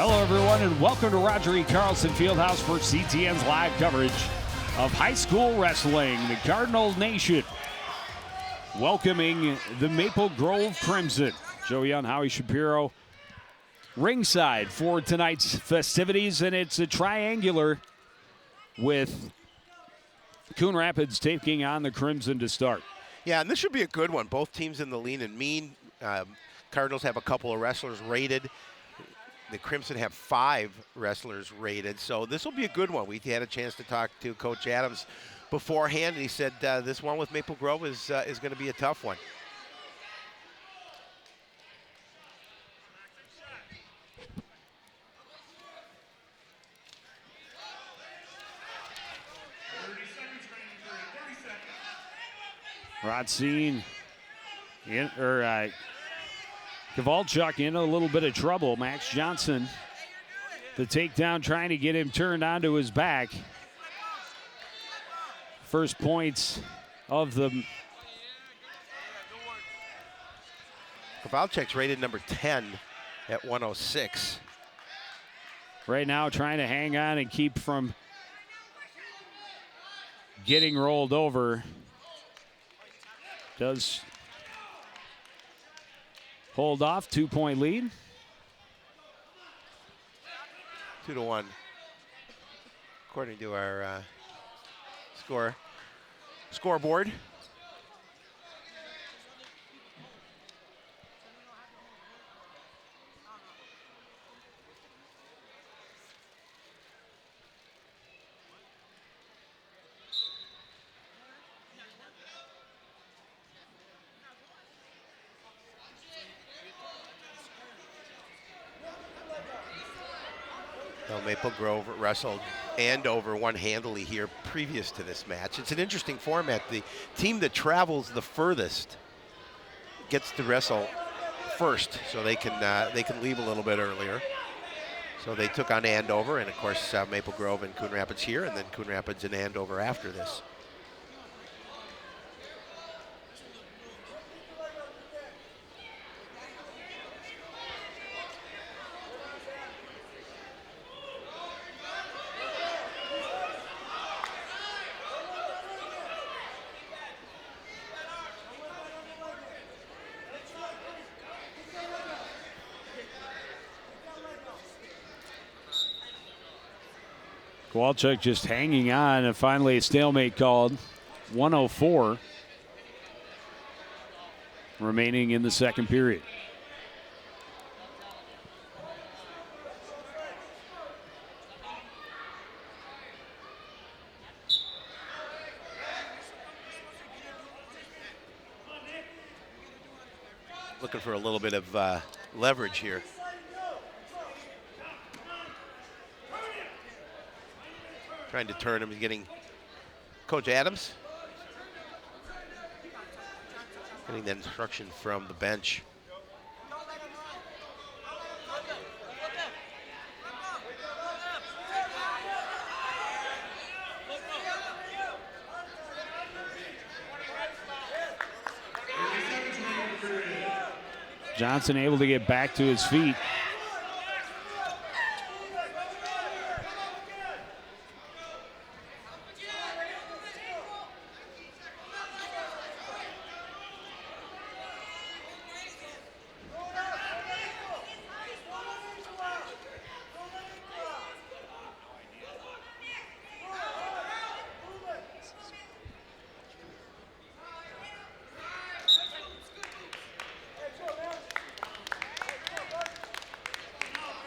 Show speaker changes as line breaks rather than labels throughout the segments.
Hello, everyone, and welcome to Roger E. Carlson Fieldhouse for CTN's live coverage of high school wrestling. The Cardinal Nation welcoming the Maple Grove Crimson. Joe Young, Howie Shapiro, ringside for tonight's festivities, and it's a triangular with Coon Rapids taking on the Crimson to start.
Yeah, and this should be a good one. Both teams in the lean and mean. Cardinals have a couple of wrestlers rated. The Crimson have 5 wrestlers rated, so this will be a good one. We had a chance to talk to Coach Adams beforehand, and he said this one with Maple Grove is going to be a tough one.
Rodseen Kowalchuk in a little bit of trouble. Max Johnson, the takedown, trying to get him turned onto his back. First points of the...
Kowalchuk's rated number 10 at 106.
Right now trying to hang on and keep from getting rolled over. Does hold off, 2-point lead.
2-1, according to our scoreboard. Maple Grove wrestled Andover one-handedly here previous to this match. It's an interesting format. The team that travels the furthest gets to wrestle first, so they can leave a little bit earlier. So they took on Andover, and of course Maple Grove and Coon Rapids here, and then Coon Rapids and Andover after this.
Kowalchuk just hanging on, and finally a stalemate called. 1:04 remaining in the second period.
Looking for a little bit of leverage here. Trying to turn him and getting Coach Adams. Getting that instruction from the bench.
Johnson able to get back to his feet.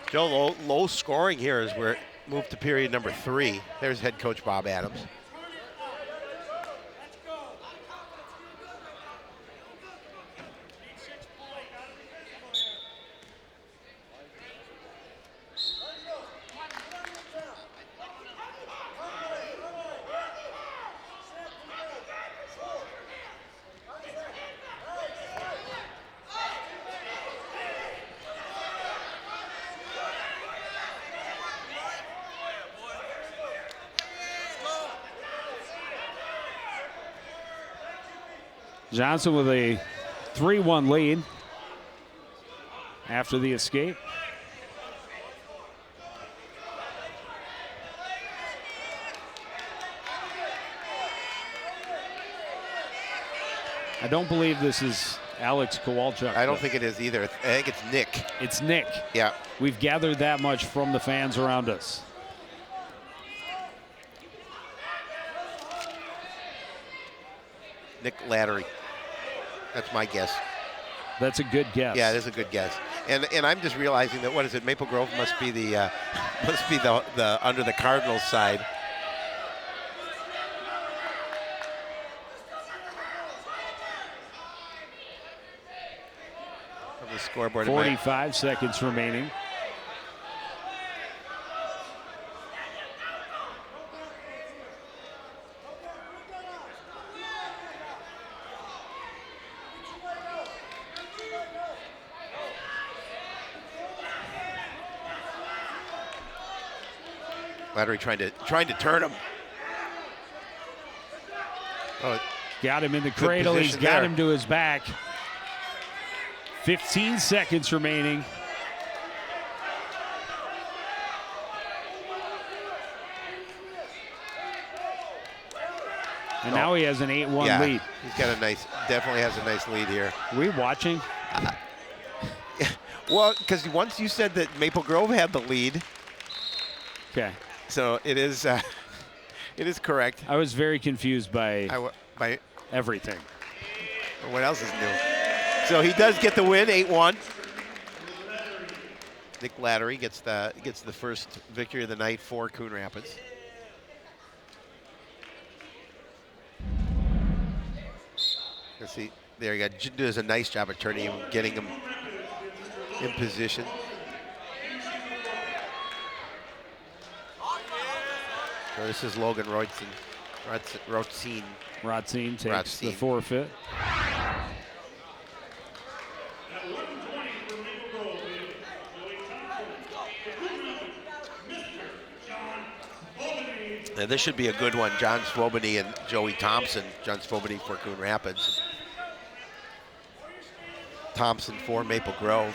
Still low scoring here as we're moved to period number 3. There's head coach Bob Adams.
Johnson with a 3-1 lead after the escape. I don't believe this is Alex Kowalchuk.
I don't think it is either. I think it's Nick.
It's Nick.
Yeah.
We've gathered that much from the fans around us.
Nick Lattery. That's my guess.
That's a good guess.
Yeah, it is a good guess. And I'm just realizing that, what is it? Maple Grove must be the under the Cardinals side. Of the scoreboard.
45 seconds remaining.
Lattery trying to turn him. Oh,
got him in the cradle. He's got him to his back. 15 seconds remaining. And now he has an 8-1 lead.
He's got definitely has a nice lead here.
Are we watching?
Well, because once you said that Maple Grove had the lead.
Okay.
So it is correct.
I was very confused by everything.
What else is new? So he does get the win, 8-1. Nick Lattery gets the first victory of the night for Coon Rapids. Let's see. There you go. Does a nice job of turning him, getting him in position. So this is Logan Roitzin.
Rotzine takes the forfeit.
And this should be a good one. John Swobany and Joey Thompson. John Swobany for Coon Rapids. Thompson for Maple Grove.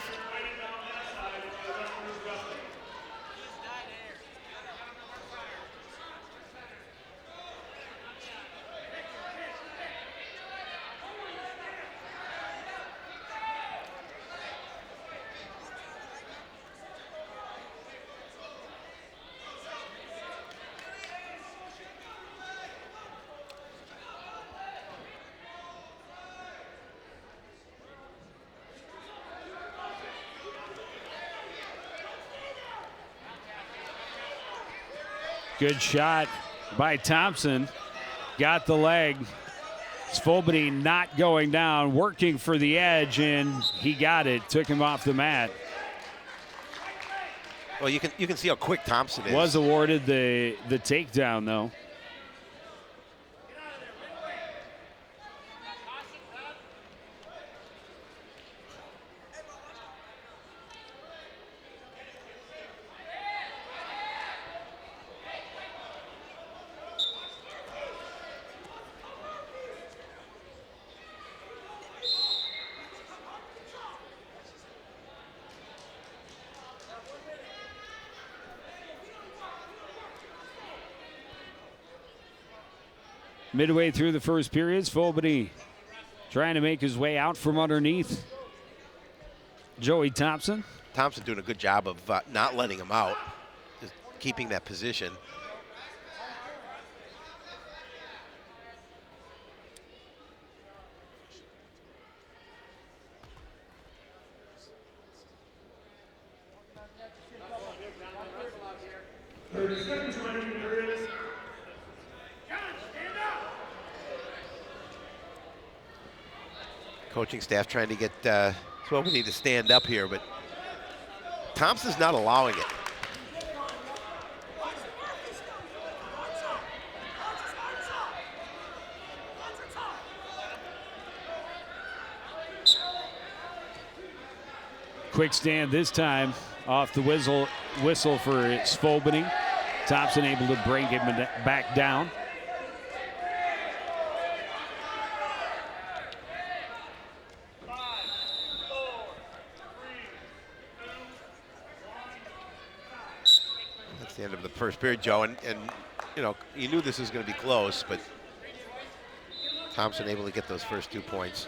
Good shot by Thompson. Got the leg. Svobody not going down, working for the edge, and he got it. Took him off the mat.
Well, you can see how quick Thompson is.
Was awarded the takedown, though. Midway through the first period, Svobody trying to make his way out from underneath Joey Thompson.
Thompson doing a good job of not letting him out, just keeping that position. Coaching staff trying to get Swobany to stand up here, but Thompson's not allowing it.
Quick stand this time off the whistle for Svobany. Thompson able to bring him back down.
That's the end of the first period, Joe, and you know, you knew this was going to be close, but Thompson able to get those first 2 points.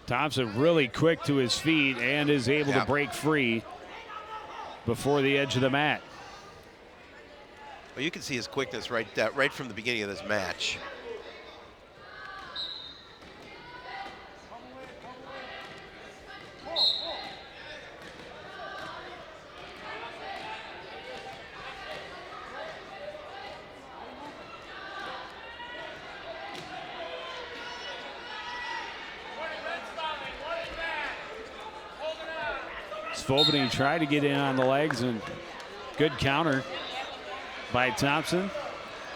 Thompson really quick to his feet and is able to break free before the edge of the mat.
Well, you can see his quickness right from the beginning of this match.
Svobodny tried to get in on the legs, and good counter by Thompson.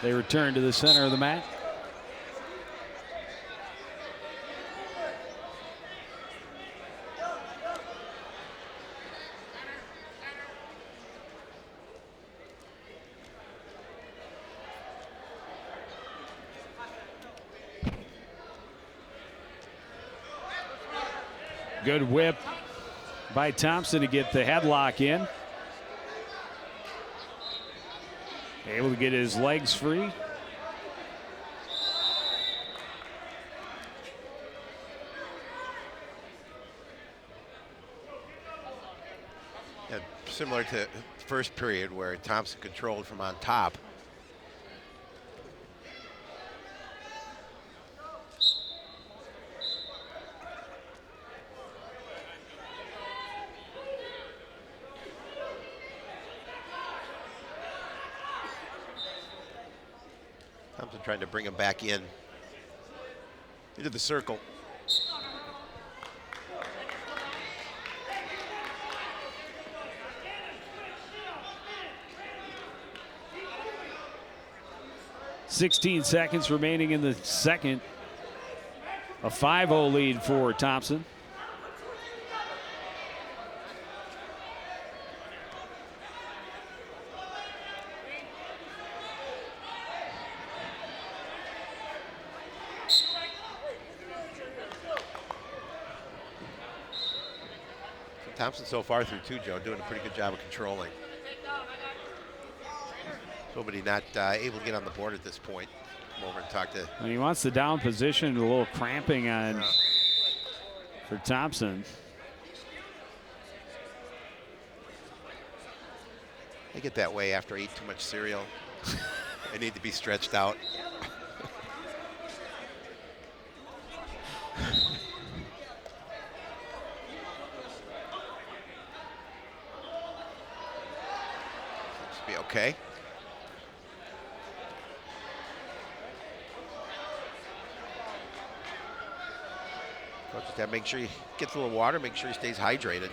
They return to the center of the mat. Good whip by Thompson to get the headlock in. Able to get his legs free.
Yeah, similar to first period where Thompson controlled from on top. Thompson trying to bring him back into the circle.
.16 seconds remaining in the second. A 5-0 lead for Thompson.
Thompson so far through 2, Joe, doing a pretty good job of controlling. Nobody not able to get on the board at this point. Come over and talk to.
And he wants the down position, a little cramping on for Thompson.
They get that way after I eat too much cereal. They need to be stretched out. Seems to be okay. Coach just have to make sure he gets a little water, make sure he stays hydrated.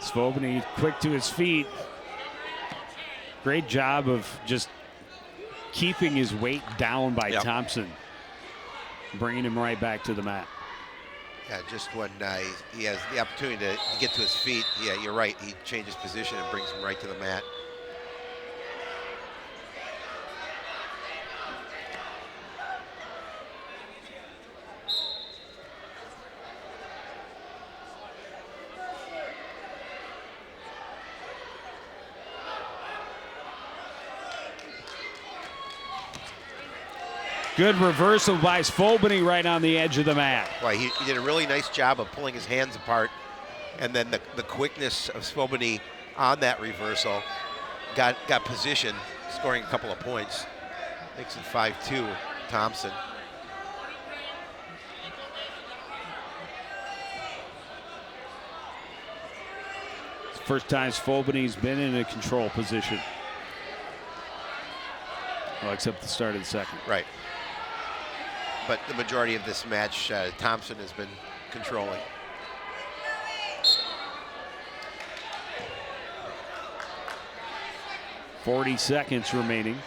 Svobodny quick to his feet. Great job of just keeping his weight down by Thompson, bringing him right back to the mat.
Yeah, just when he has the opportunity to get to his feet, yeah, you're right. He changes position and brings him right to the mat.
Good reversal by Svobodny right on the edge of the mat.
Well, he did a really nice job of pulling his hands apart, and then the quickness of Svobodny on that reversal got position, scoring a couple of points. Makes it 5-2, Thompson.
First time Svobodny's been in a control position. Well, except the start of the second.
Right. But the majority of this match, Thompson has been controlling.
.40 seconds remaining.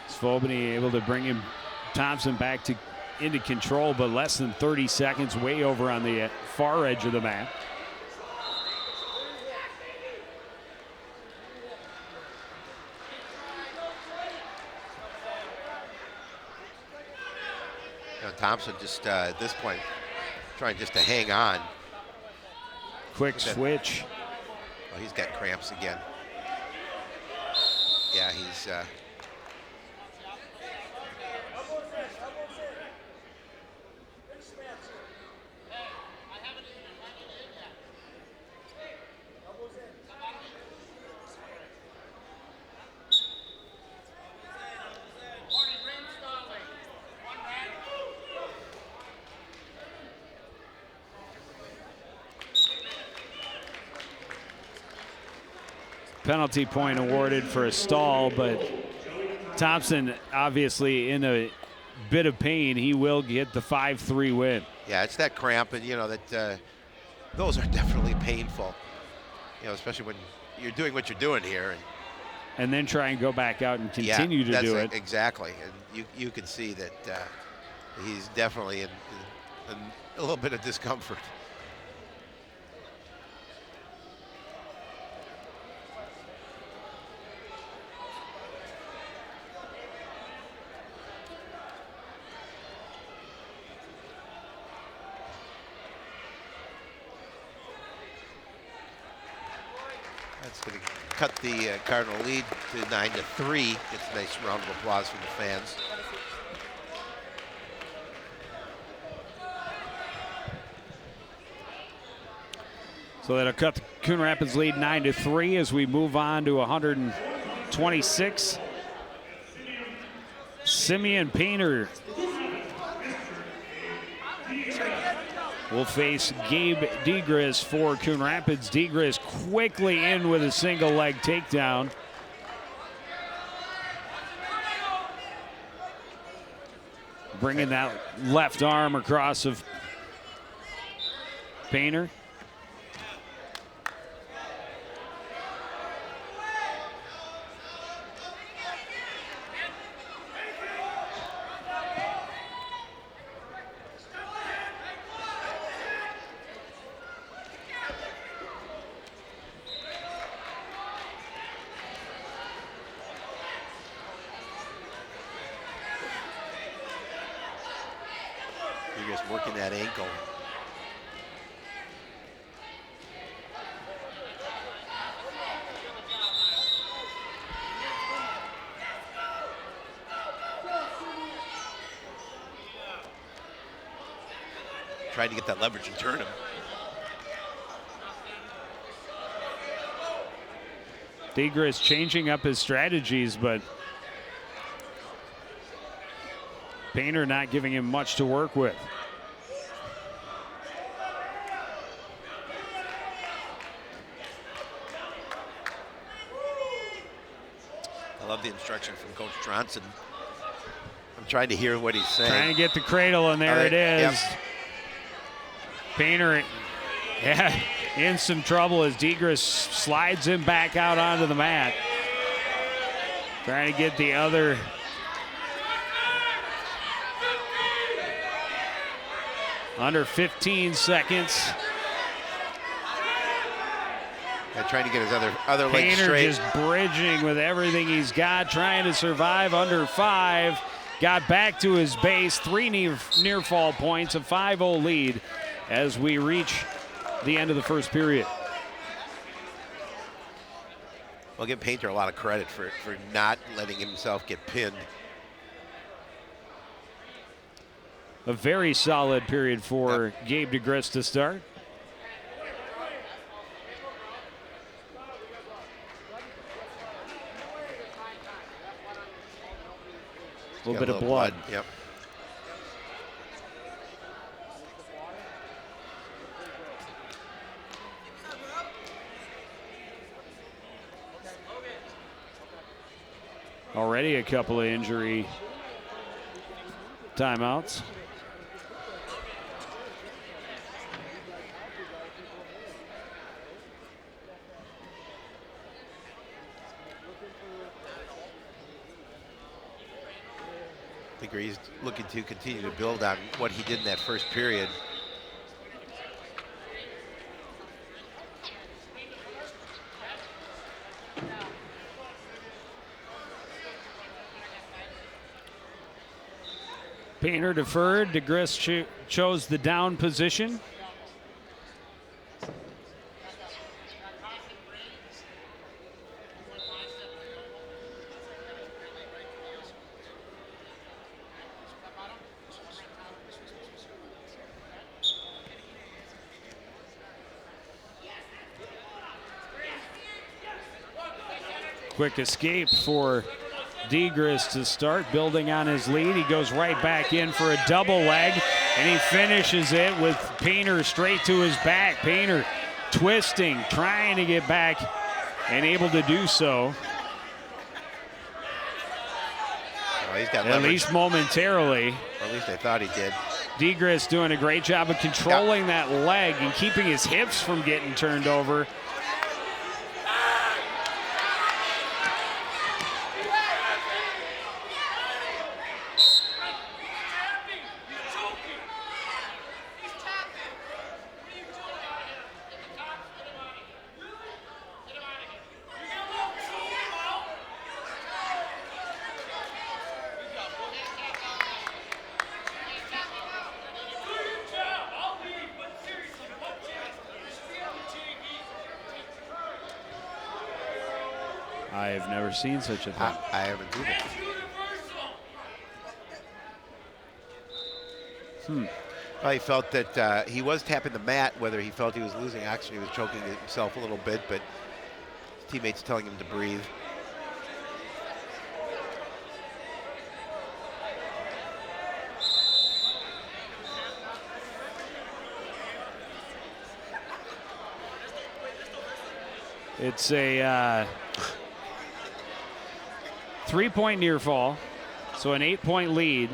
Svobny able to bring him Thompson back into control, but less than 30 seconds, way over on the far edge of the map.
Thompson just at this point trying just to hang on.
Quick switch.
Oh, he's got cramps again. Yeah, he's
penalty point awarded for a stall, but Thompson obviously in a bit of pain. He will get the 5-3 win.
Yeah, it's that cramp, and that those are definitely painful. Especially when you're doing what you're doing here,
and then try and go back out and continue to do it.
Exactly, and you can see that he's definitely in a little bit of discomfort. That's going to cut the Cardinal lead to 9-3. Gets a nice round of applause from the fans.
So that'll cut the Coon Rapids lead 9-3 as we move on to 126. Simeon Painter will face Gabe Degris for Coon Rapids. Degris quickly in with a single leg takedown. Bringing that left arm across of Painter.
Working that ankle. Trying to get that leverage and turn him.
Degris changing up his strategies, but Painter not giving him much to work with.
I love the instruction from Coach Johnson. I'm trying to hear what he's saying.
Trying to get the cradle, and there it is. Yep. Painter, in some trouble as Degris slides him back out onto the mat. Trying to get the other. Under 15 seconds.
Trying to get his other leg
Painter
straight.
Just bridging with everything he's got, trying to survive under 5. Got back to his base. 3 near fall points, a 5-0 lead as we reach the end of the first period.
I'll give Painter a lot of credit for not letting himself get pinned.
A very solid period for Gabe Degris to start. A little bit of blood.
Yep.
Already a couple of injury timeouts.
I think he's looking to continue to build on what he did in that first period.
Painter deferred. DeGris chose the down position. Quick escape for DeGris to start, building on his lead. He goes right back in for a double leg, and he finishes it with Painter straight to his back. Painter twisting, trying to get back, and able to do so.
Oh, he's got
at least momentarily.
Or at least I thought he did.
DeGris doing a great job of controlling that leg and keeping his hips from getting turned over. I've never seen such a thing.
I haven't either. I felt that he was tapping the mat, whether he felt he was losing oxygen, he was choking himself a little bit, but his teammates telling him to breathe.
It's a 3-point near fall, so an 8-point lead.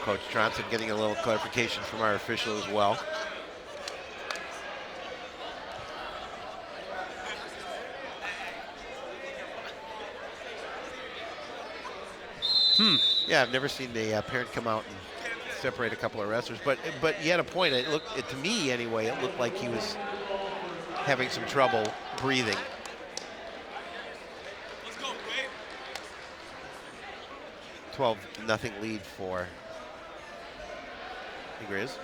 Coach Johnson getting a little clarification from our official as well. Yeah, I've never seen the parent come out and separate a couple of wrestlers, but he had a point. To me anyway, it looked like he was having some trouble breathing. Let's go, 12-0 lead for DeGris.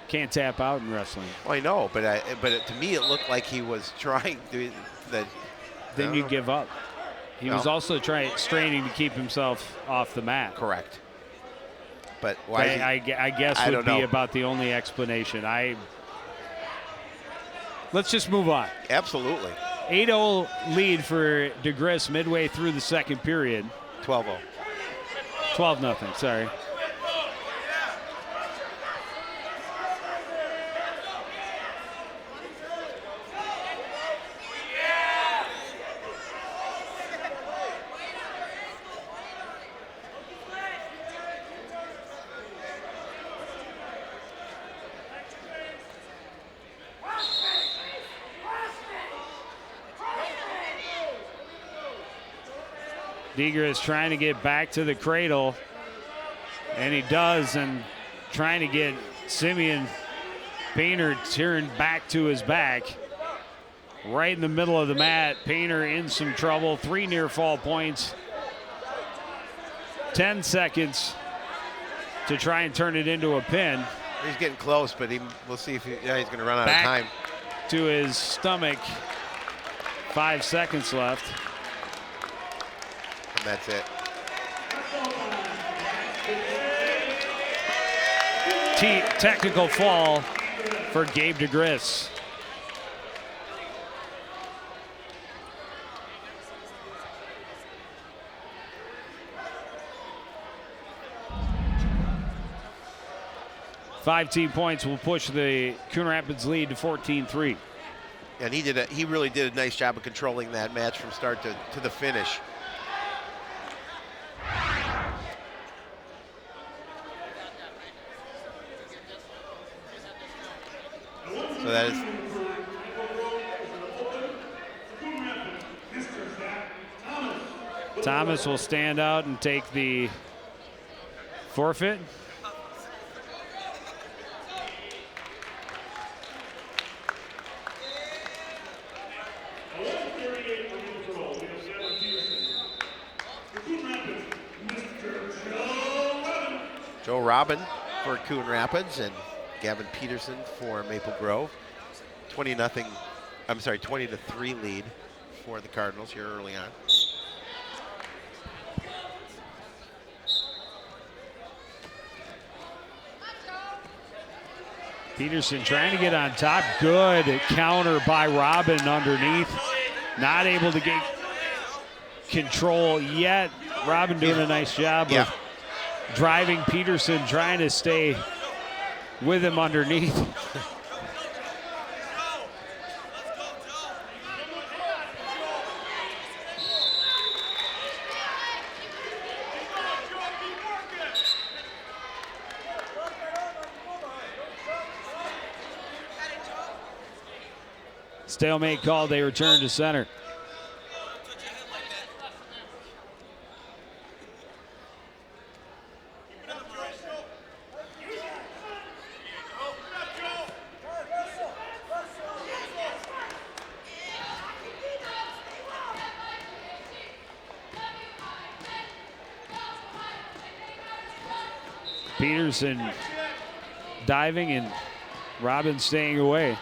Can't tap out in wrestling.
Well, I know, but to me it looked like he was trying to.
Then you give up. He was also straining to keep himself off the mat.
Correct. But why?
I guess would be about the only explanation. Let's just move on.
Absolutely.
8-0 lead for DeGris midway through the second period.
12-0.
12-0. Sorry. DeGris trying to get back to the cradle, and he does, and trying to get Simeon Painter turned back to his back. Right in the middle of the mat, Painter in some trouble. 3 near fall points. 10 seconds to try and turn it into a pin.
He's getting close, but we'll see if he's going to run out
Back
of time.
To his stomach. 5 seconds left.
And that's it.
Technical fall for Gabe DeGris. Five team points will push the Coon Rapids lead to 14-3.
And he really did a nice job of controlling that match from start to the finish. So that is
Thomas will stand out and take the forfeit.
Joe Robin for Coon Rapids and Gavin Peterson for Maple Grove. 20-3 lead for the Cardinals here early on.
Peterson trying to get on top. Good counter by Robin underneath. Not able to get control yet. Robin doing a nice job of driving Peterson, trying to stay with him underneath. Stalemate called, they return to center. Peterson diving and Robin staying away.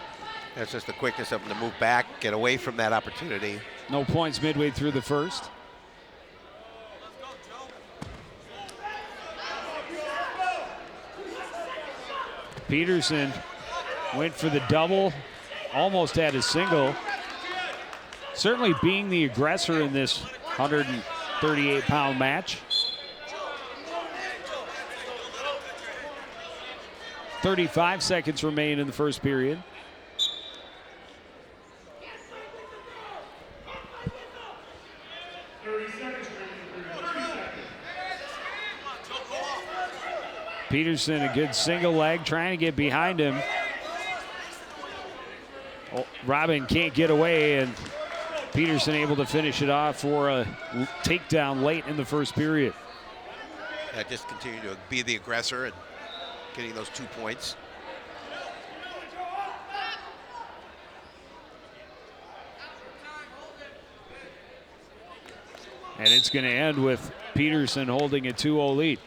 That's just the quickness of him to move back, get away from that opportunity.
No points midway through the first. Peterson went for the double, almost had a single. Certainly being the aggressor in this 138-pound match. 35 seconds remain in the first period. Peterson, a good single leg, trying to get behind him. Oh, Robin can't get away, and Peterson able to finish it off for a takedown late in the first period.
Just continue to be the aggressor and getting those 2 points.
And it's going to end with Peterson holding a 2-0 lead.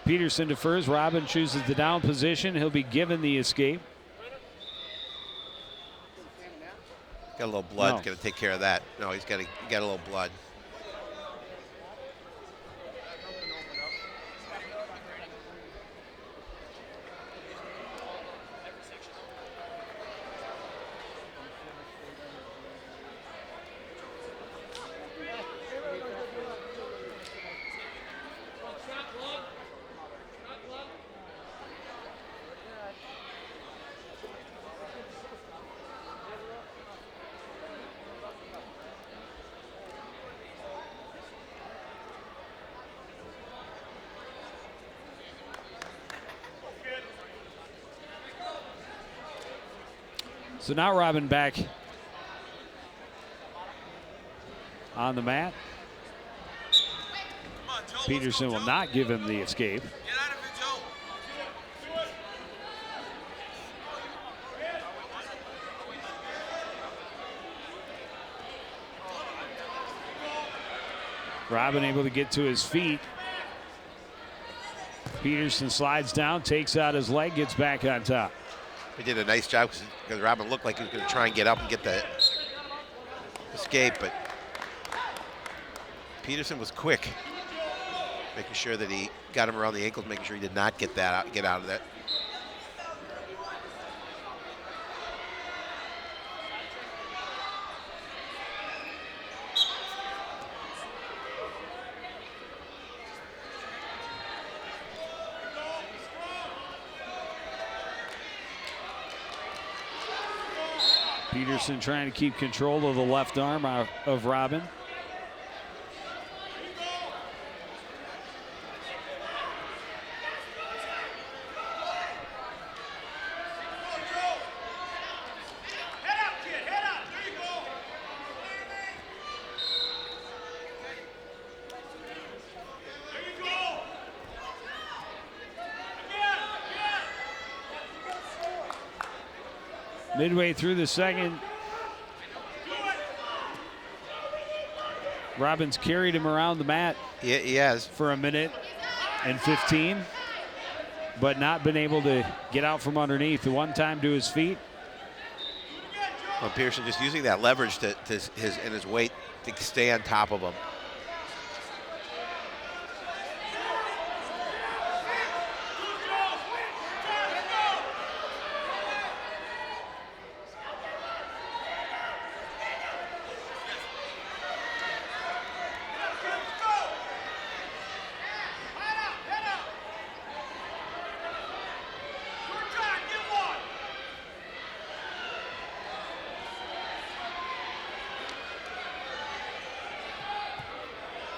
Peterson defers. Robin chooses the down position. He'll be given the escape.
Got a little blood. Got to take care of that. No, he got a little blood.
So now Robin back on the mat. Peterson will not give him the escape. Robin able to get to his feet. Peterson slides down, takes out his leg, gets back on top.
He did a nice job because Robin looked like he was going to try and get up and get the escape, but Peterson was quick, making sure that he got him around the ankles, making sure he did not get out of that.
Peterson trying to keep control of the left arm of Robin. Midway through the second, Robin's carried him around the mat.
Yeah, he has.
For a minute and 15, but not been able to get out from underneath. The one time to his feet.
Well, Pearson just using that leverage and his weight to stay on top of him.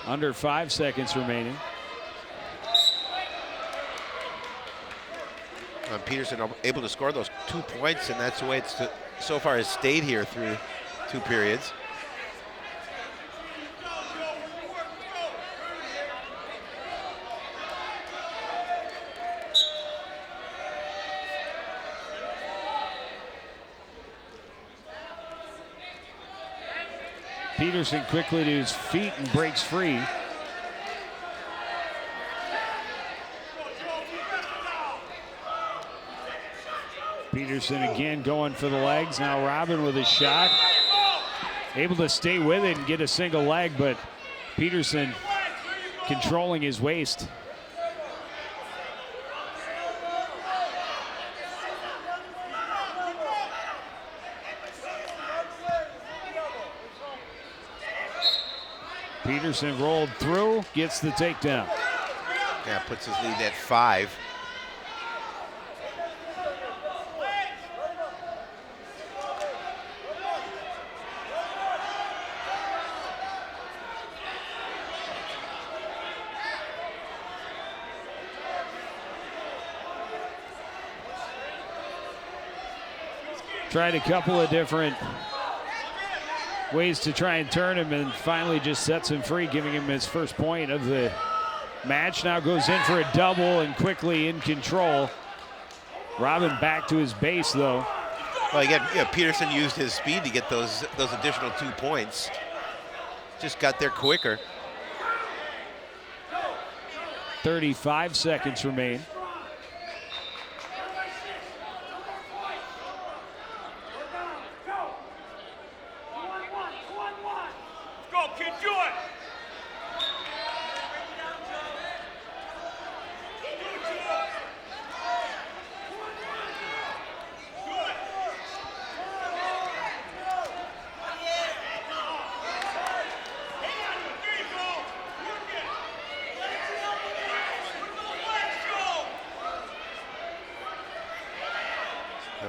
Under 5 seconds remaining.
Peterson able to score those 2 points, and that's the way it's so far has stayed here through 2 periods.
Peterson quickly to his feet and breaks free. Peterson again going for the legs. Now Robin with a shot. Able to stay with it and get a single leg, but Peterson controlling his waist. Peterson rolled through, gets the takedown.
Yeah, puts his lead at 5.
Tried a couple of different ways to try and turn him, and finally just sets him free, giving him his first point of the match. Now goes in for a double and quickly in control. Robin back to his base, though.
Well, again, Peterson used his speed to get those additional 2 points. Just got there quicker.
35 seconds remain.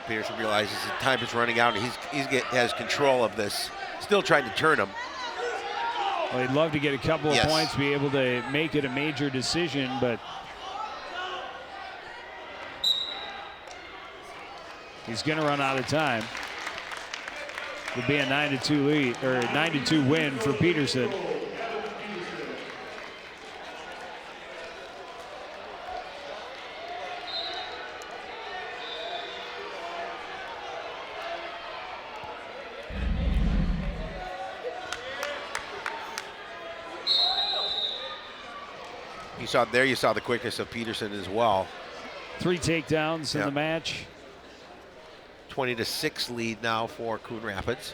Peterson realizes his time is running out, and has control of this. Still trying to turn him.
Well, he'd love to get a couple of points, be able to make it a major decision, but he's going to run out of time. It'll be a 9-2 lead, or 9-2 win for Peterson.
You saw the quickness of Peterson as well.
3 takedowns in the match.
20-6 lead now for Coon Rapids.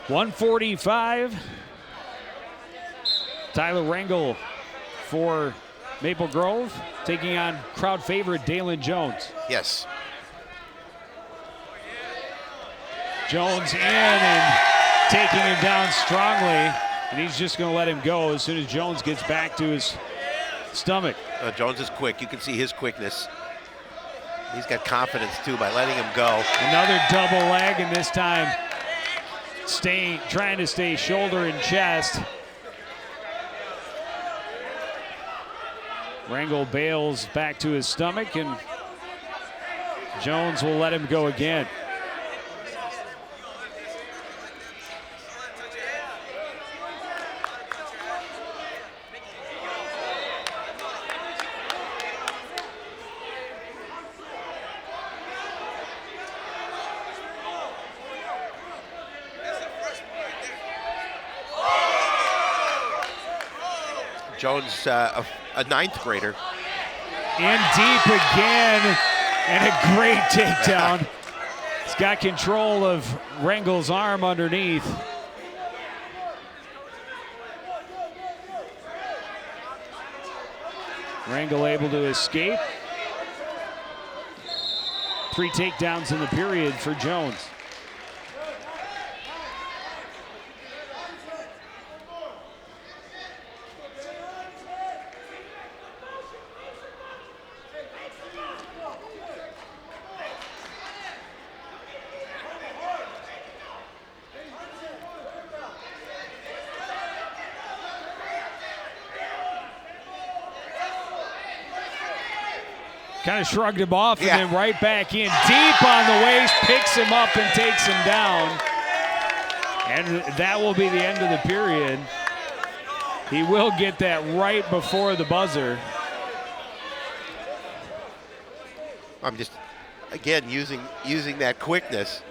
.145. Tyler Rangel for Maple Grove, taking on crowd favorite Dalen Jones.
Yes.
Jones in and taking him down strongly, and he's just going to let him go as soon as Jones gets back to his stomach.
Jones is quick. You can see his quickness. He's got confidence, too, by letting him go.
Another double leg, and this time trying to stay shoulder and chest. Rangel bails back to his stomach, and Jones will let him go again.
Jones, a 9th grader.
In deep again, and a great takedown. He's got control of Rangel's arm underneath. Rangel able to escape. 3 takedowns in the period for Jones. Kind of shrugged him off and then right back in. Deep on the waist, picks him up and takes him down. And that will be the end of the period. He will get that right before the buzzer.
I'm just, again, using that quickness.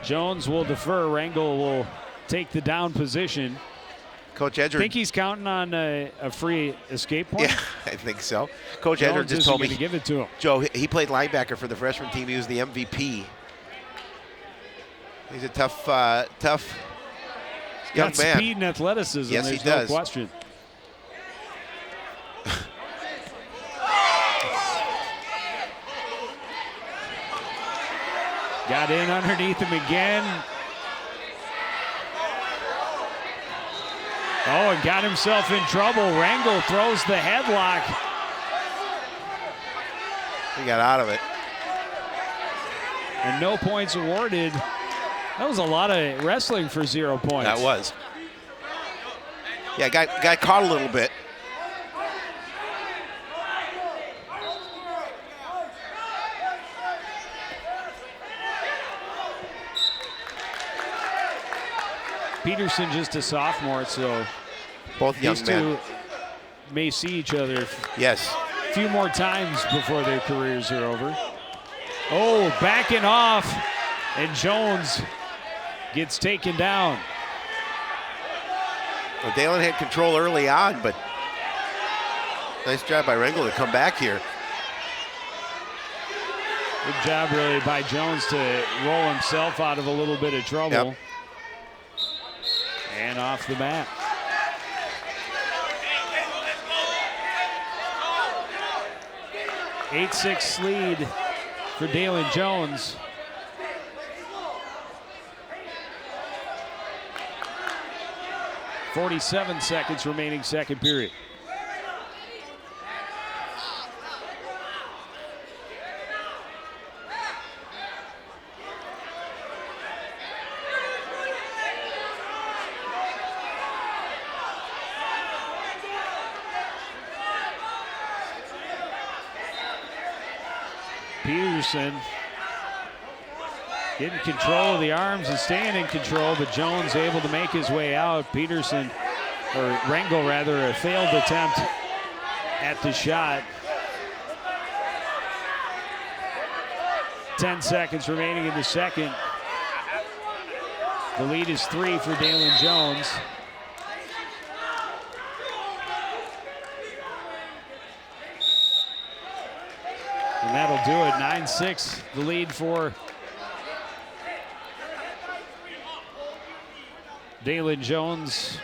Jones will defer. Rangel will take the down position.
Coach Edger.
Think he's counting on a free escape point?
Yeah, I think so. Coach
Jones
Edger just told me
to give it to him.
Joe, he played linebacker for the freshman team. He was the MVP. He's a tough young
got
man.
Speed and athleticism.
Yes,
There's
he does.
No question. Got in underneath him again. Oh, and got himself in trouble. Rangel throws the headlock.
He got out of it.
And no points awarded. That was a lot of wrestling for 0 points.
That was. Yeah, guy caught a little bit.
Peterson just a sophomore, so
both young men
may see each other
yes
a few more times before their careers are over. Oh, backing off, and Jones gets taken down.
Well, Dalen had control early on, but nice job by Rangel to come back here.
Good job really by Jones to roll himself out of a little bit of trouble.
Yep.
And off the mat. (8-6) lead for Dalen Jones. .47 seconds remaining second period. Peterson getting control of the arms and staying in control, but Jones able to make his way out. Peterson, or Rengel rather, a failed attempt at the shot. 10 seconds remaining in the second. The lead is 3 for Dalen Jones. And that'll do it. 9-6, the lead for Dalen Jones.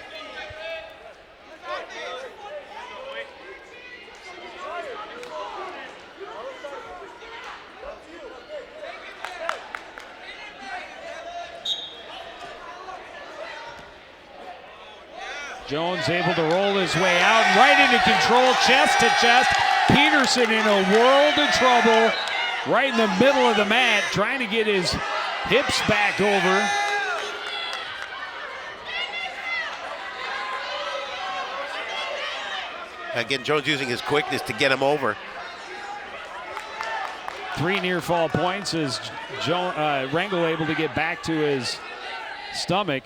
Jones able to roll his way out, right into control, chest to chest. Peterson in a world of trouble, right in the middle of the mat, trying to get his hips back over.
Again, Jones using his quickness to get him over.
3 near fall points as Rengel able to get back to his stomach.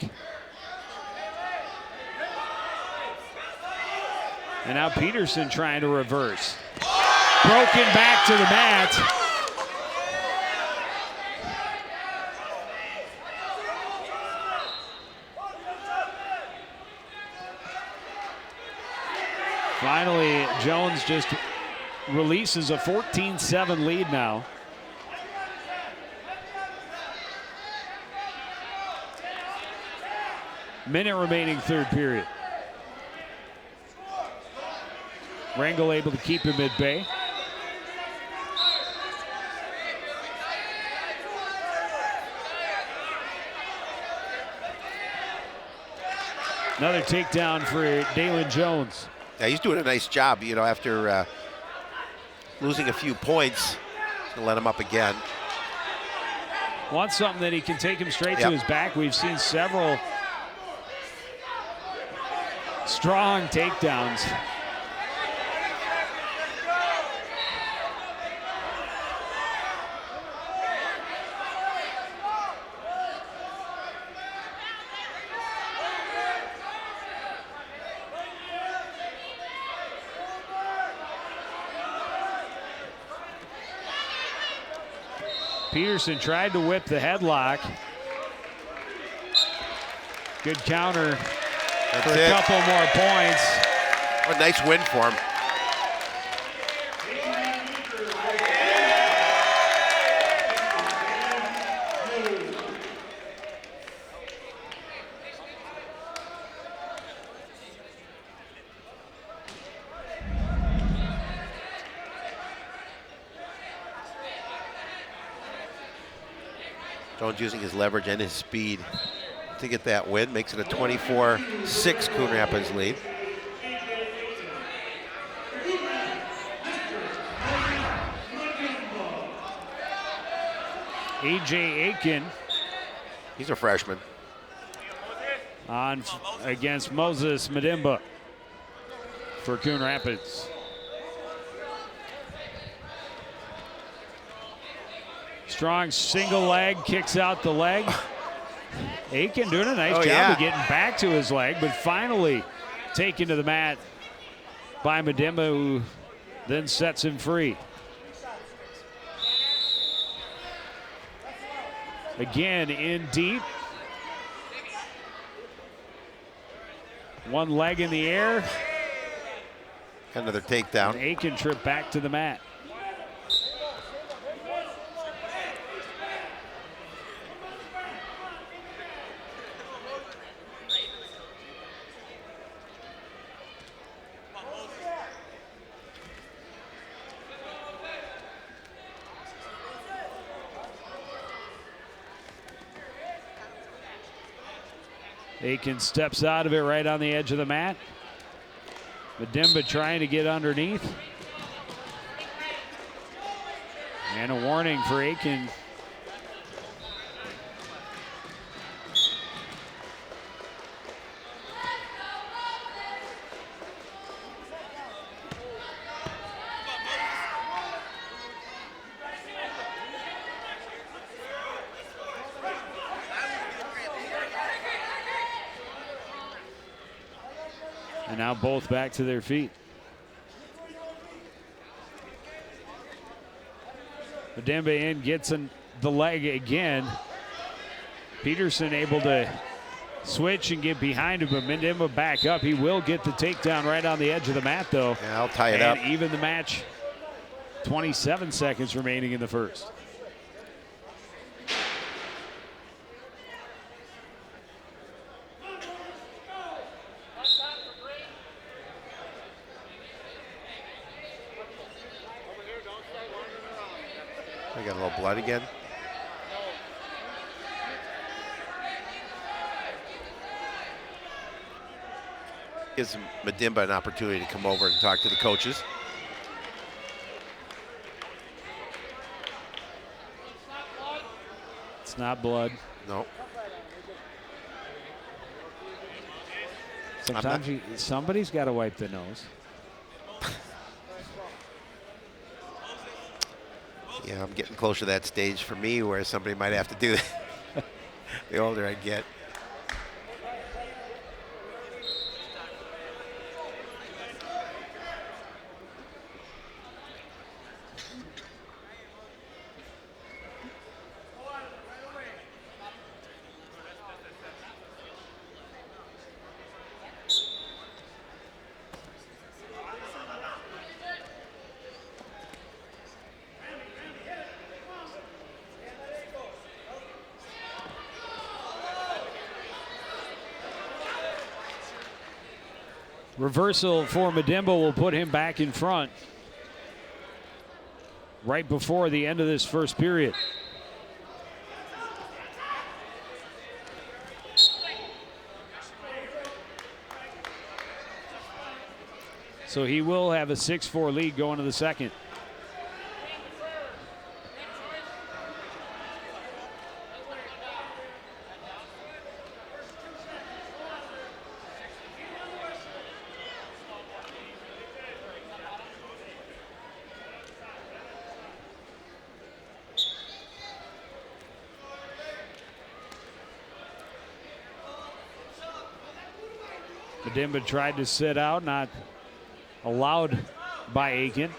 And now Peterson trying to reverse. Broken back to the mat. Finally, Jones just releases a 14-7 lead now. Minute remaining, third period. Rengel able to keep him at bay. Another takedown for Dalen Jones.
Yeah, he's doing a nice job, you know, after losing a few points. He's gonna let him up again.
Wants something that he can take him straight to his back. We've seen several strong takedowns. Peterson tried to whip the headlock. Good counter for a couple more points.
A nice win for him. Jones using his leverage and his speed to get that win. Makes it a 24-6 Coon Rapids lead.
A.J. Aiken.
He's a freshman.
On against Moses Madimba for Coon Rapids. Strong single leg, kicks out the leg. Aiken doing a nice job of getting back to his leg, but finally taken to the mat by Madimba, who then sets him free. Again, in deep. One leg in the air.
Another takedown.
And Aiken trip back to the mat. Aiken steps out of it right on the edge of the mat. Madimba trying to get underneath. And a warning for Aiken. And now both back to their feet. Mademba in, gets the leg again. Peterson able to switch and get behind him, but Mademba back up. He will get the takedown right on the edge of the mat, though.
Yeah, I'll tie it up.
And even the match. 27 seconds remaining in the first.
I got a little blood again. Gives Mademba an opportunity to come over and talk to the coaches.
It's not blood.
No.
Sometimes somebody's got to wipe the nose.
Yeah, I'm getting closer to that stage for me where somebody might have to do that the older I get.
Reversal for Mademba will put him back in front right before the end of this first period. So he will have a 6-4 lead going to the second. Mademba tried to sit out, not allowed by Aiken.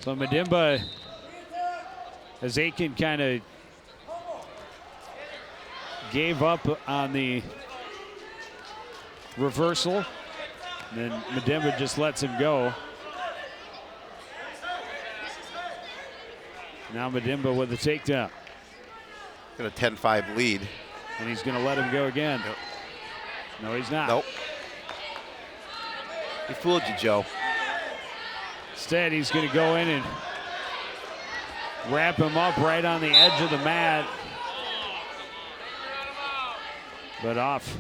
So Mademba, as Aiken kind of gave up on the reversal, and then Mademba just lets him go. Now Mademba with the takedown.
Got a 10-5 lead.
And he's going to let him go again.
Yep.
No, he's not.
Nope. He fooled you, Joe.
Instead, he's going to go in and wrap him up right on the edge of the mat. But off.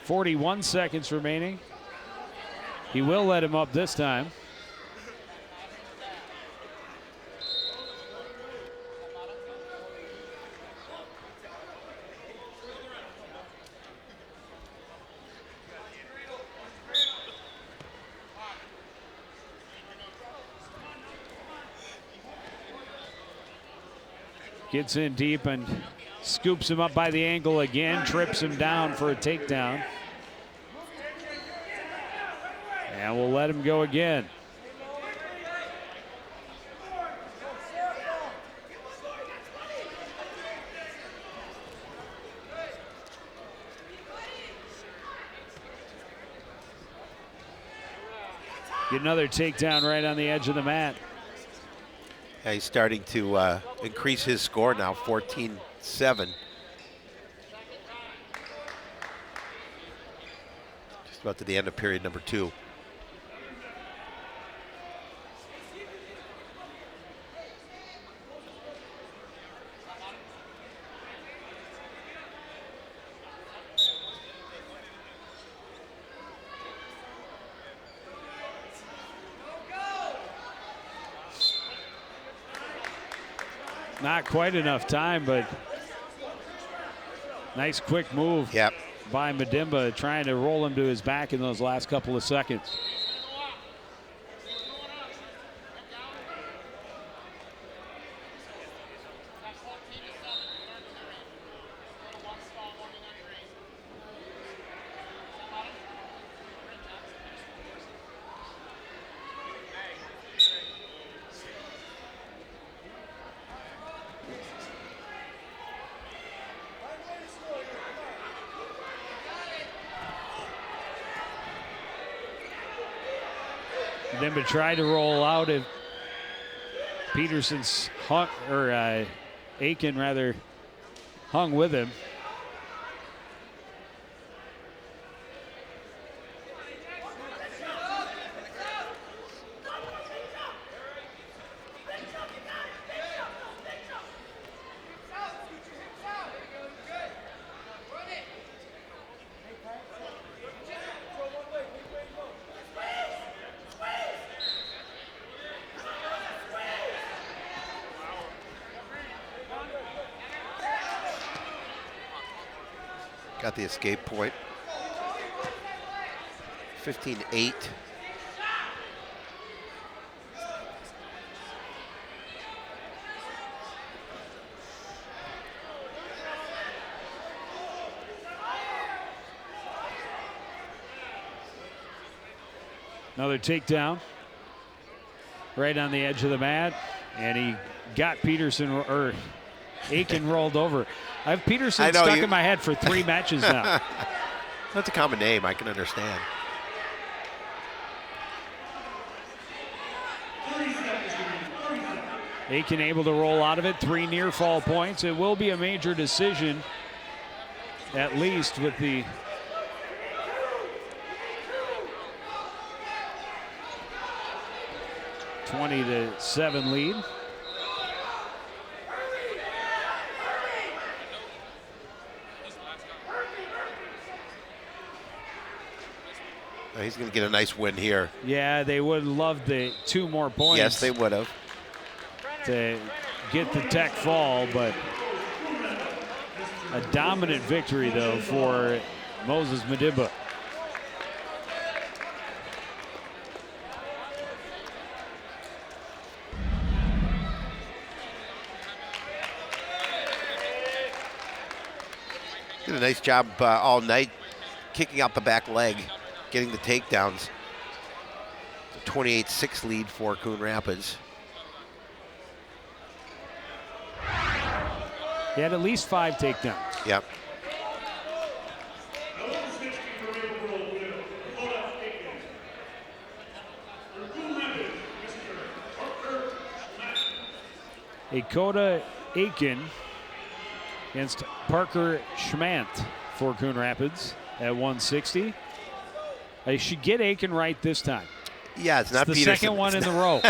.41 seconds remaining. He will let him up this time. Gets in deep and scoops him up by the ankle again, trips him down for a takedown. And we'll let him go again. Get another takedown right on the edge of the mat.
Yeah, he's starting to increase his score now, 14-7. about to the end of period number 2.
Not quite enough time, but nice quick move by Medimba, trying to roll him to his back in those last couple of seconds. Medimba tried to roll out if Peterson's hung, or Aiken rather, hung with him.
Got the escape point. 15-8.
Another takedown right on the edge of the mat, and he got Peterson, or Aiken rolled over. I have Peterson stuck in my head for 3 matches now.
That's a common name. I can understand.
Aiken able to roll out of it. 3 near fall points. It will be a major decision, at least with the (20-7) lead.
He's going to get a nice win here.
Yeah, they would love the 2 more points.
Yes, they would have.
To get the tech fall, but a dominant victory, though, for Moses Medimba.
Did a nice job all night kicking out the back leg, getting the takedowns. 28-6 lead for Coon Rapids.
He had at least 5 takedowns.
Yep.
Dakota Aiken against Parker Schmant for Coon Rapids at 160. I should get Aiken right this time.
Yeah, it's not
the
Peterson.
Second one in the row.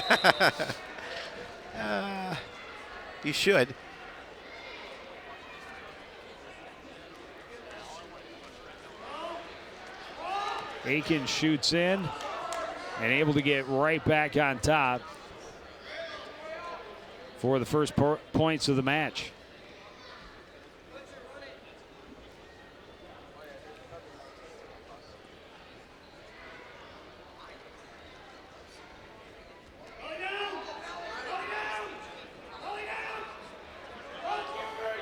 You should.
Aiken shoots in and able to get right back on top for the first points of the match.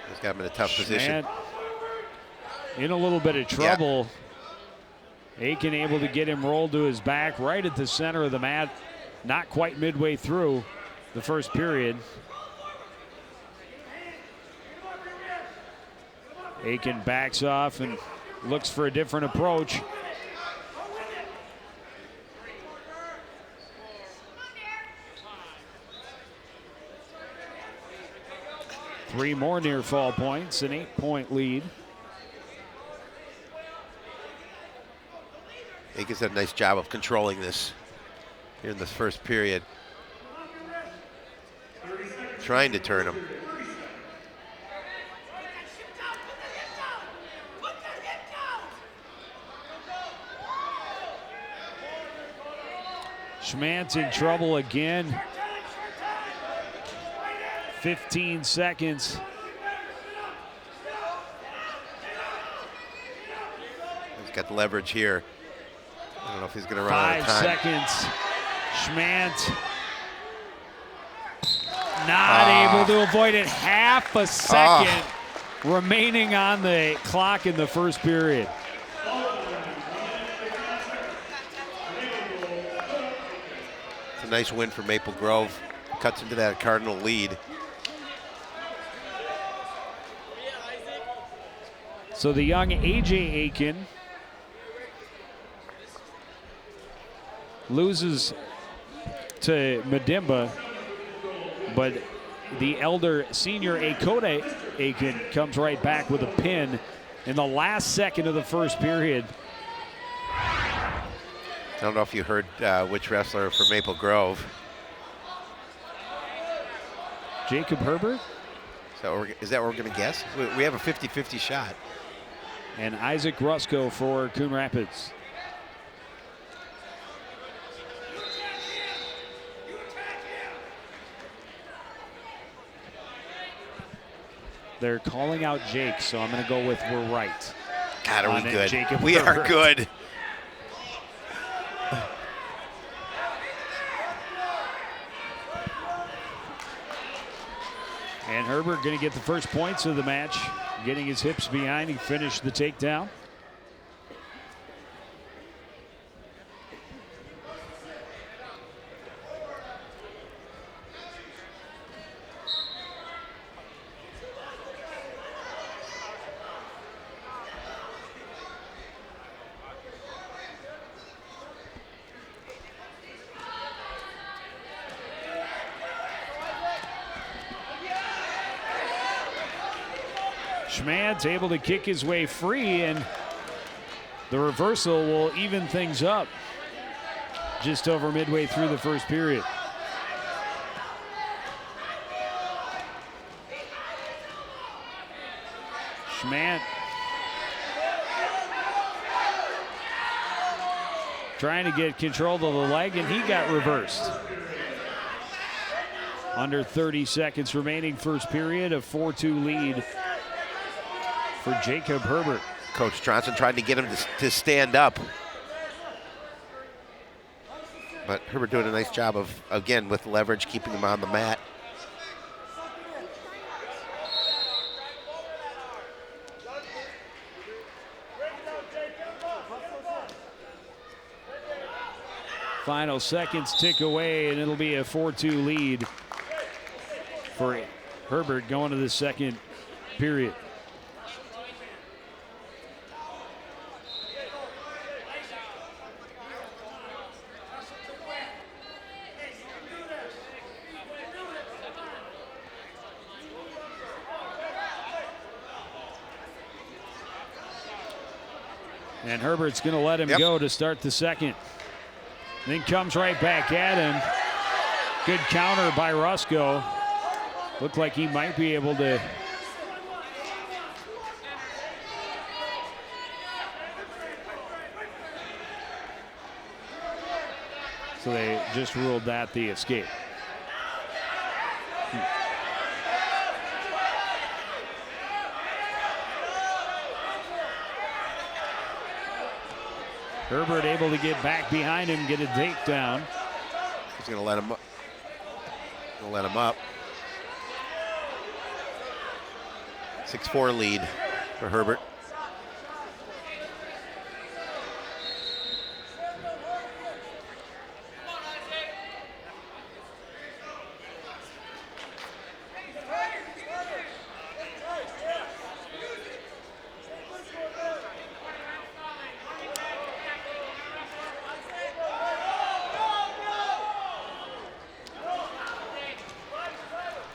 He's got him in a tough position.
In a little bit of trouble. Yeah. Aiken able to get him rolled to his back right at the center of the mat, not quite midway through the first period. Aiken backs off and looks for a different approach. Three more near fall points, an 8-point lead.
Aiken's done a nice job of controlling this here in this first period. Trying to turn him.
Schmantz in trouble again. 15 seconds.
He's got the leverage here. I don't know if he's going to run out of
5
time.
seconds. Schmantz not able to avoid it. Half a second remaining on the clock in the first period.
It's a nice win for Maple Grove. Cuts into that Cardinal lead.
So the young A.J. Aiken loses to Medimba, but the elder senior Akota Aiken comes right back with a pin in the last second of the first period.
I don't know if you heard which wrestler for Maple Grove.
Jacob Herbert?
Is that what we're going to guess? We have a 50-50 shot.
And Isaac Rusko for Coon Rapids. They're calling out Jake, so I'm going to go with we're right.
God, are we good?
Jacob
we
Herbert.
are good.
And Herbert going to get the first points of the match. Getting his hips behind, he finished the takedown. Schmantz able to kick his way free, and the reversal will even things up just over midway through the first period. Schmantz trying to get control of the leg, and he got reversed. Under 30 seconds remaining first period, a 4-2 lead for Jacob Herbert.
Coach Johnson tried to get him to stand up. But Herbert doing a nice job of, again, with leverage, keeping him on the mat.
Final seconds tick away, and it'll be a 4-2 lead for Herbert going to the second period. And Herbert's going to let him go to start the second. Then comes right back at him. Good counter by Rusko. Looked like he might be able to so they just ruled that the escape. Herbert able to get back behind him, get a takedown.
He's going to let him up. Gonna let him up. 6-4 lead for Herbert.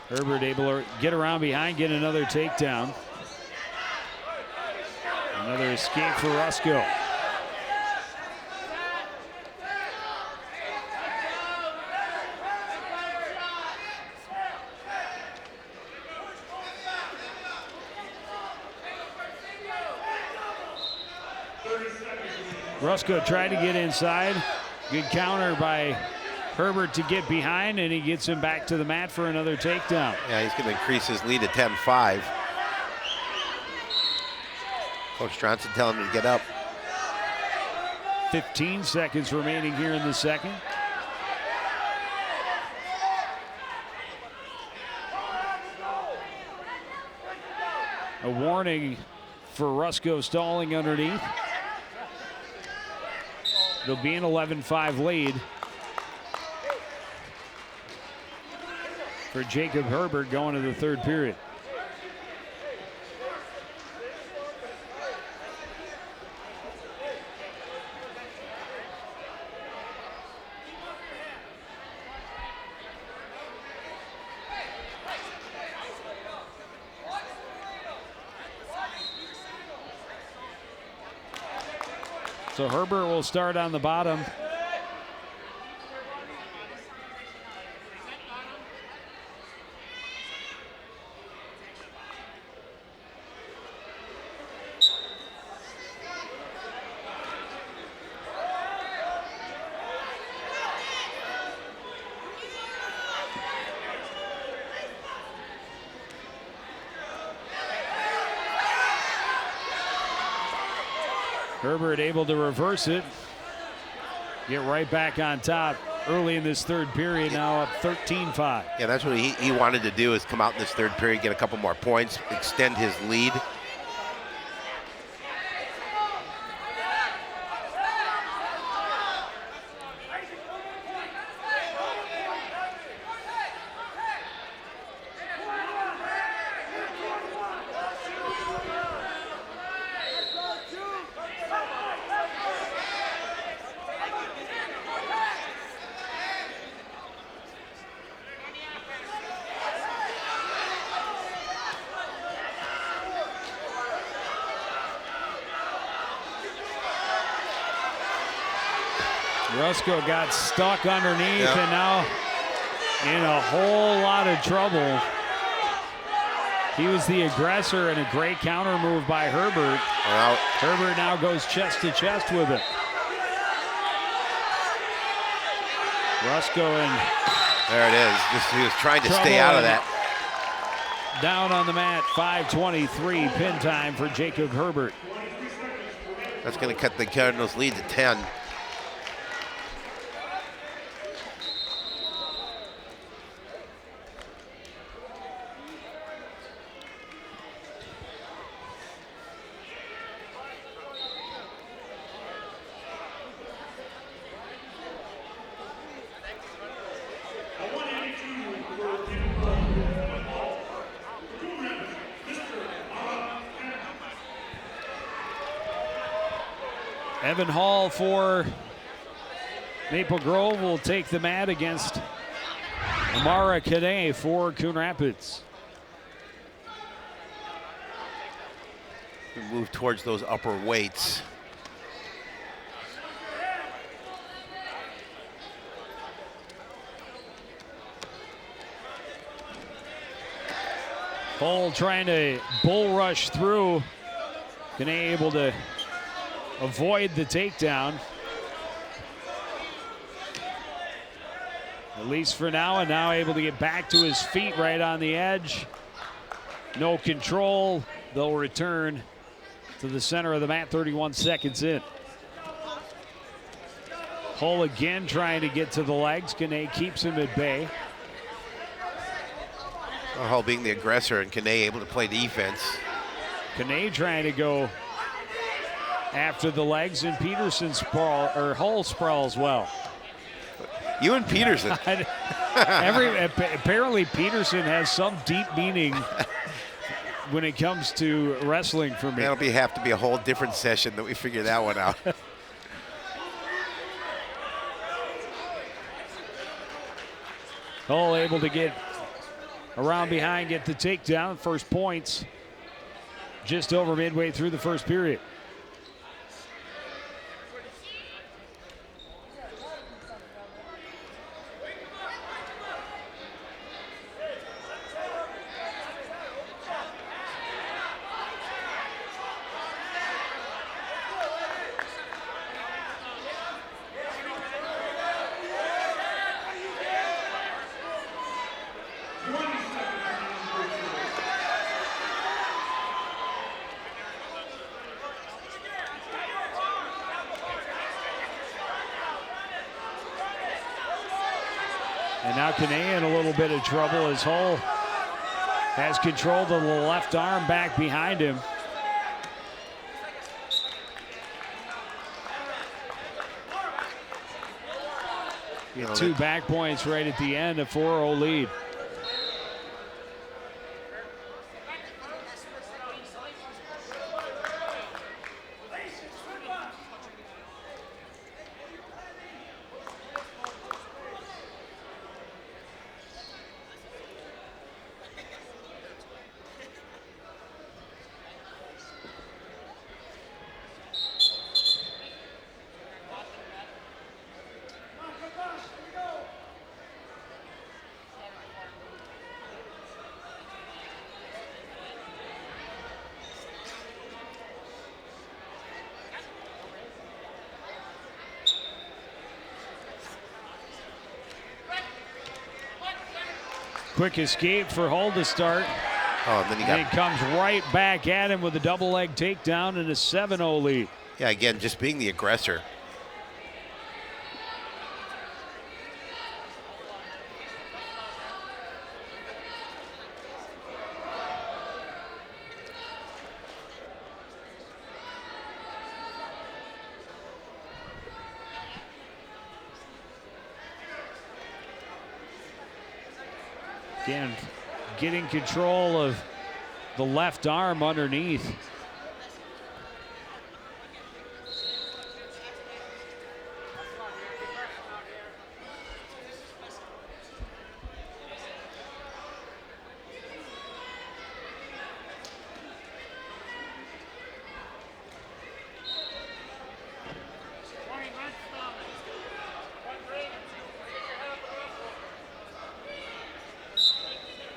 Herbert able to get around behind, get another takedown. Another escape for Rusko. Rusko tried to get inside. Good counter by Herbert to get behind, and he gets him back to the mat for another takedown.
Yeah, he's going to increase his lead to 10-5. Coach Johnson telling him to get up.
15 seconds remaining here in the second. A warning for Rusko stalling underneath. It'll be an 11-5 lead for Jacob Herbert going to the third period. So Herbert will start on the bottom. Herbert able to reverse it, get right back on top early in this third period, now up 13-5.
Yeah, that's what he wanted to do, is come out in this third period, get a couple more points, extend his lead.
Rusko got stuck underneath and now in a whole lot of trouble. He was the aggressor, and a great counter move by Herbert.
Well,
Herbert now goes chest to chest with it. Rusko and
there it is. He was trying to stay out of that.
Down on the mat, 5:23 pin time for Jacob Herbert.
That's going to cut the Cardinals' lead to 10.
Evan Hall for Maple Grove will take the mat against Amara Kane for Coon Rapids.
We move towards those upper weights.
Hall trying to bull rush through. Kane able to avoid the takedown. At least for now, and now able to get back to his feet right on the edge. No control. They'll return to the center of the mat, 31 seconds in. Hull again trying to get to the legs. Kane keeps him at bay.
Hull being the aggressor and Kane able to play defense.
Kane trying to go after the legs, and Peterson sprawl, or Hull sprawls well.
You and Peterson.
Apparently Peterson has some deep meaning when it comes to wrestling for me.
That'll have to be a whole different session that we figure that one out.
Hull able to get around behind, get the takedown. First points just over midway through the first period. And now Kanea in a little bit of trouble as Hull has control of the left arm back behind him. Two back points right at the end, a 4-0 lead. Quick escape for Hull to start.
Oh, and then
he comes right back at him with a double leg takedown and a 7-0 lead.
Yeah, again, just being the aggressor.
Again, getting control of the left arm underneath.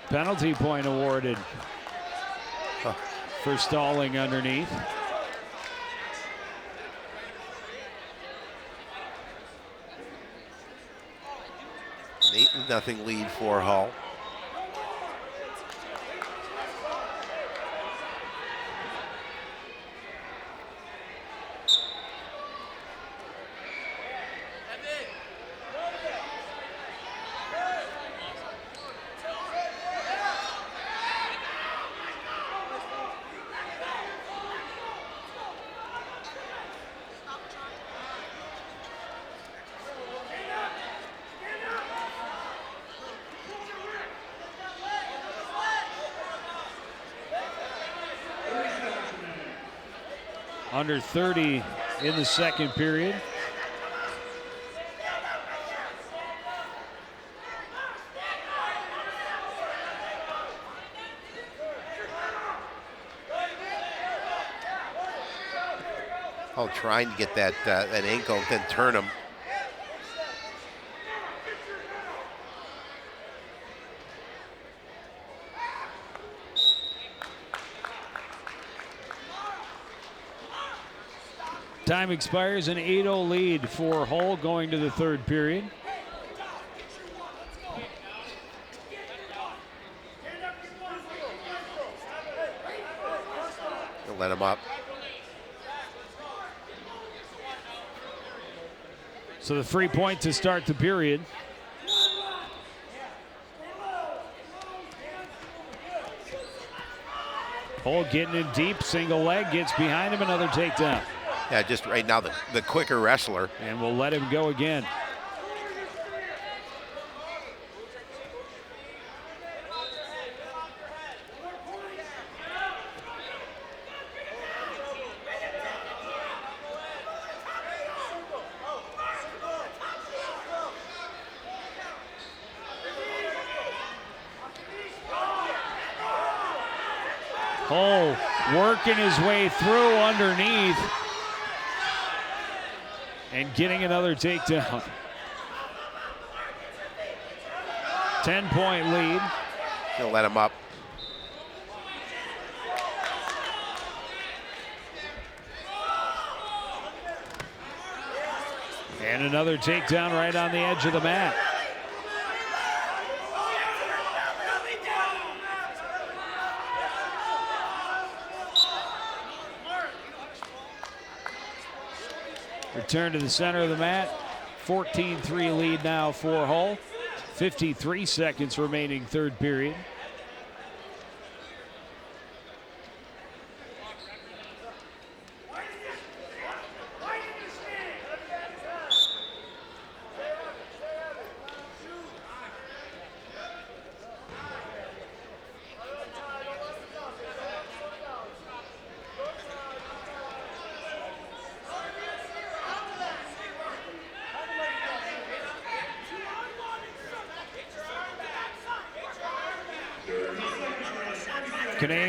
Penalty point awarded for stalling underneath.
An 8-0 lead for Hull.
Under 30 in the second period.
Oh, trying to get that ankle, then turn him.
Time expires, an 8-0 lead for Hull going to the third period.
They'll let him up.
So the free point to start the period. Hull getting in deep, single leg, gets behind him, another takedown.
Yeah, just right now the quicker wrestler.
And we'll let him go again. Hull working his way through underneath and getting another takedown. 10-point lead.
He'll let him up.
And another takedown right on the edge of the mat. Return to the center of the mat. 14-3 lead now for Hull. 53 seconds remaining, third period.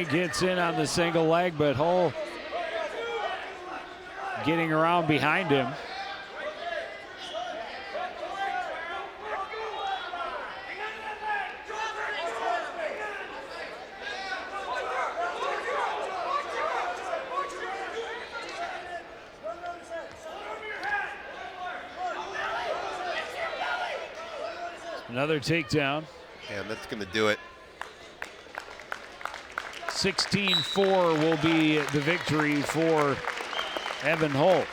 Coon gets in on the single leg, but Hull getting around behind him. Another takedown.
And that's going to do it.
16-4 will be the victory for Evan Hull.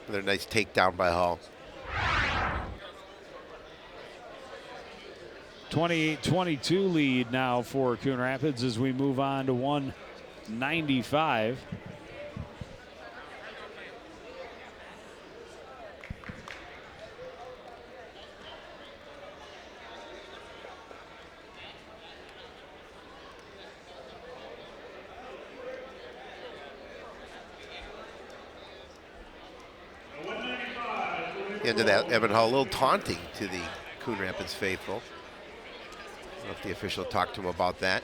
Another nice takedown by Hull.
28-22 lead now for Coon Rapids as we move on to 195.
Into that Evan Hull, a little taunting to the Coon Rapids faithful. I don't know if the official talked to him about that.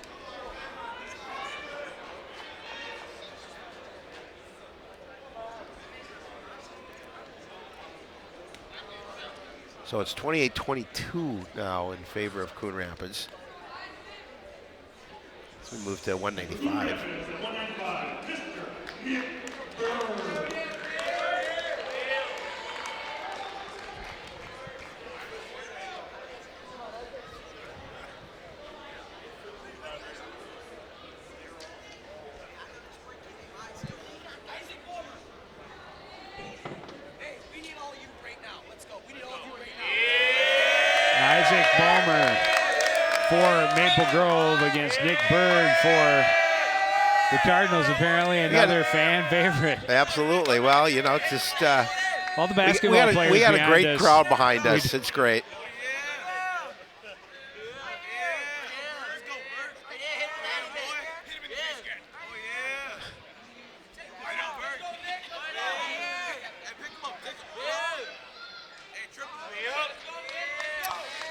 So it's 28-22 now in favor of Coon Rapids. So we move to 195.
For Maple Grove against Nick Berg for the Cardinals, apparently another fan favorite.
Absolutely. Well, you know, it's just
all the basketball players.
We got a great
us.
crowd behind us. It's great.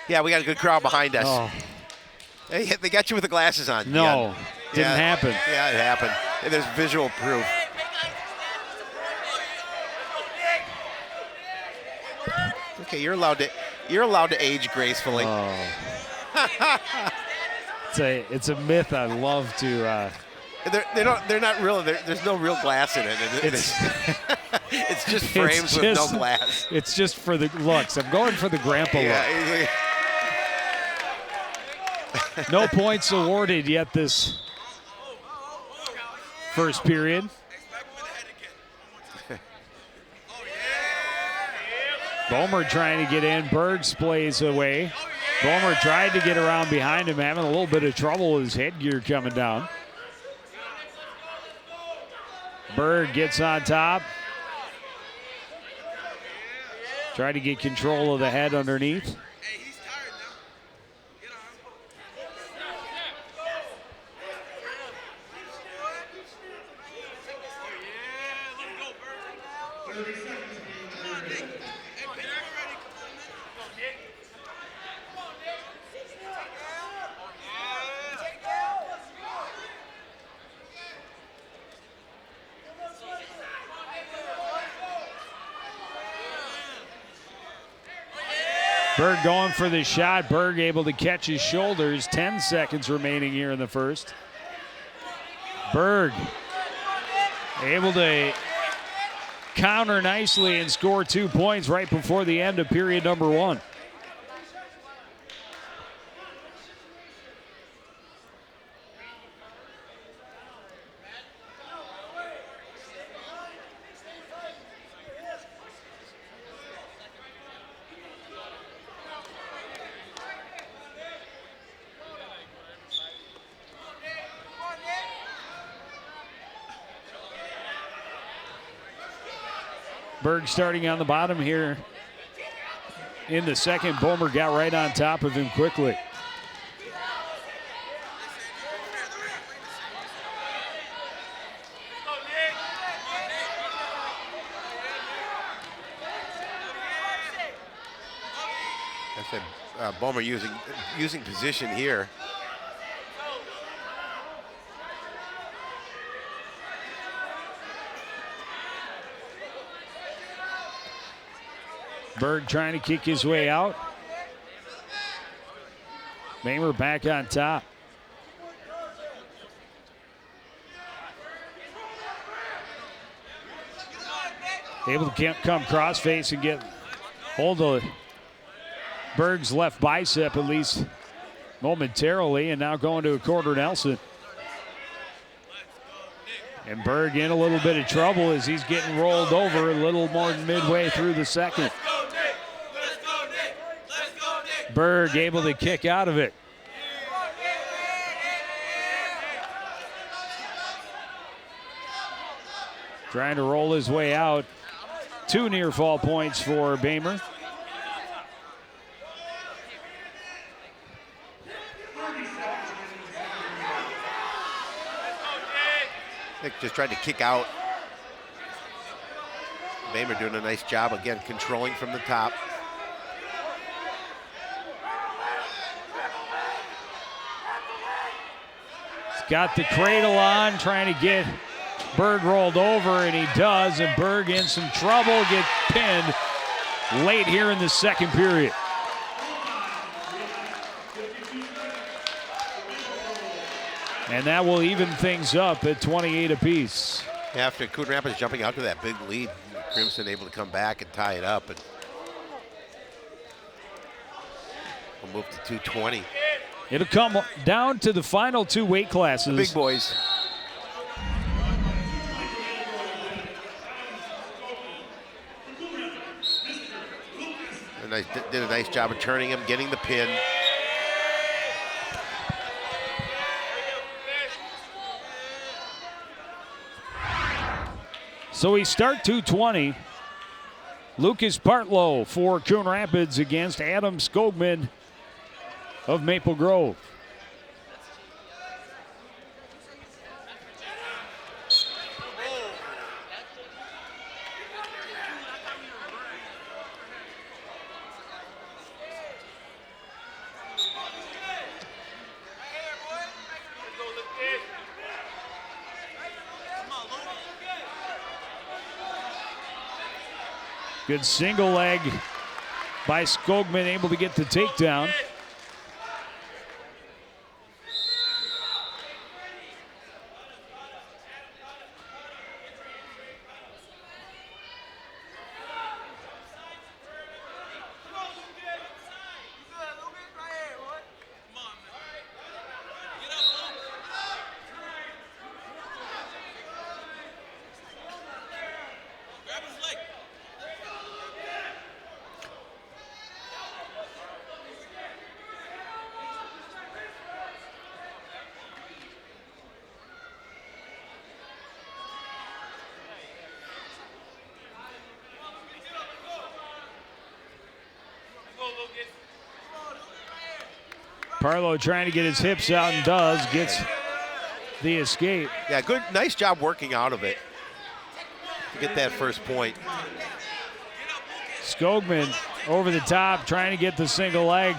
Yeah, we got a good crowd behind us.
Oh.
They got you with the glasses on.
No, didn't happen.
Yeah, it happened. There's visual proof. Okay, you're allowed to age gracefully.
Oh. it's a myth I love to.
They're not real. There's no real glass in it. It's just frames with no glass.
It's just for the looks. I'm going for the grandpa look. No points awarded yet this first period. Bomer trying to get in. Berg splays away. Bomer tried to get around behind him, having a little bit of trouble with his headgear coming down. Berg gets on top. Try to get control of the head underneath. Berg going for the shot. Berg able to catch his shoulders. 10 seconds remaining here in the first. Berg able to counter nicely and score 2 points right before the end of period number 1. Berg starting on the bottom here in the second. Bomer got right on top of him quickly.
I said Bomer using position here.
Berg trying to kick his way out. Bomer back on top. Able to come crossface and get hold of Berg's left bicep at least momentarily, and now going to a quarter Nelson. And Berg in a little bit of trouble as he's getting rolled over a little more than midway through the second. Berg able to kick out of it. Trying to roll his way out. 2 near fall points for Bomer.
Nick just tried to kick out. Bomer doing a nice job again, controlling from the top.
He's got the cradle on, trying to get Berg rolled over, and he does, and Berg in some trouble, get pinned late here in the second period. And that will even things up at 28 apiece.
After Coon Rapids jumping out to that big lead, Crimson able to come back and tie it up. And we'll move to 220.
It'll come down to the final 2 weight classes.
The big boys. Did a nice job of turning him, getting the pin.
So we start 220. Lucas Partlow for Coon Rapids against Adam Skogman of Maple Grove. Good single leg by Skogman, able to get the takedown. Partlow trying to get his hips out and does, gets the escape.
Yeah, good, nice job working out of it to get that first point.
Skogman over the top, trying to get the single leg.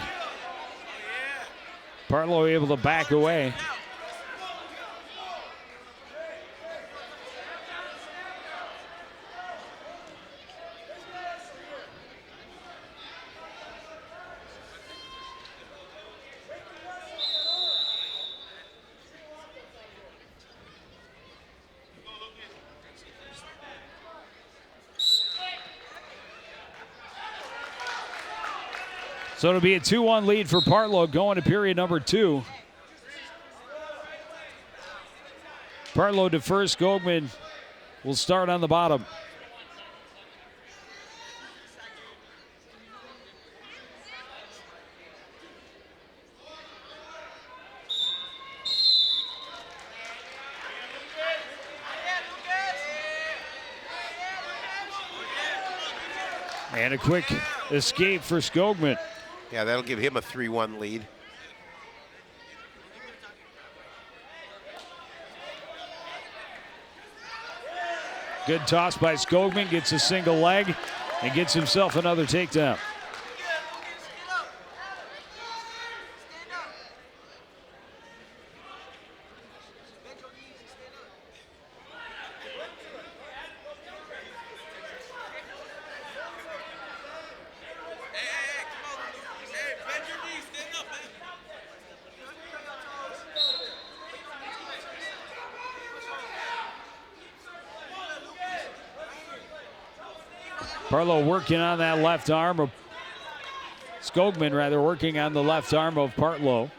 Partlow able to back away. So it'll be a 2-1 lead for Partlow going to period number 2. Partlow to first. Skogman will start on the bottom. And a quick escape for Skogman.
Yeah, that'll give him a 3-1 lead.
Good toss by Skogman, gets a single leg and gets himself another takedown. Partlow working on that left arm of Skogman, rather, working on the left arm of Partlow.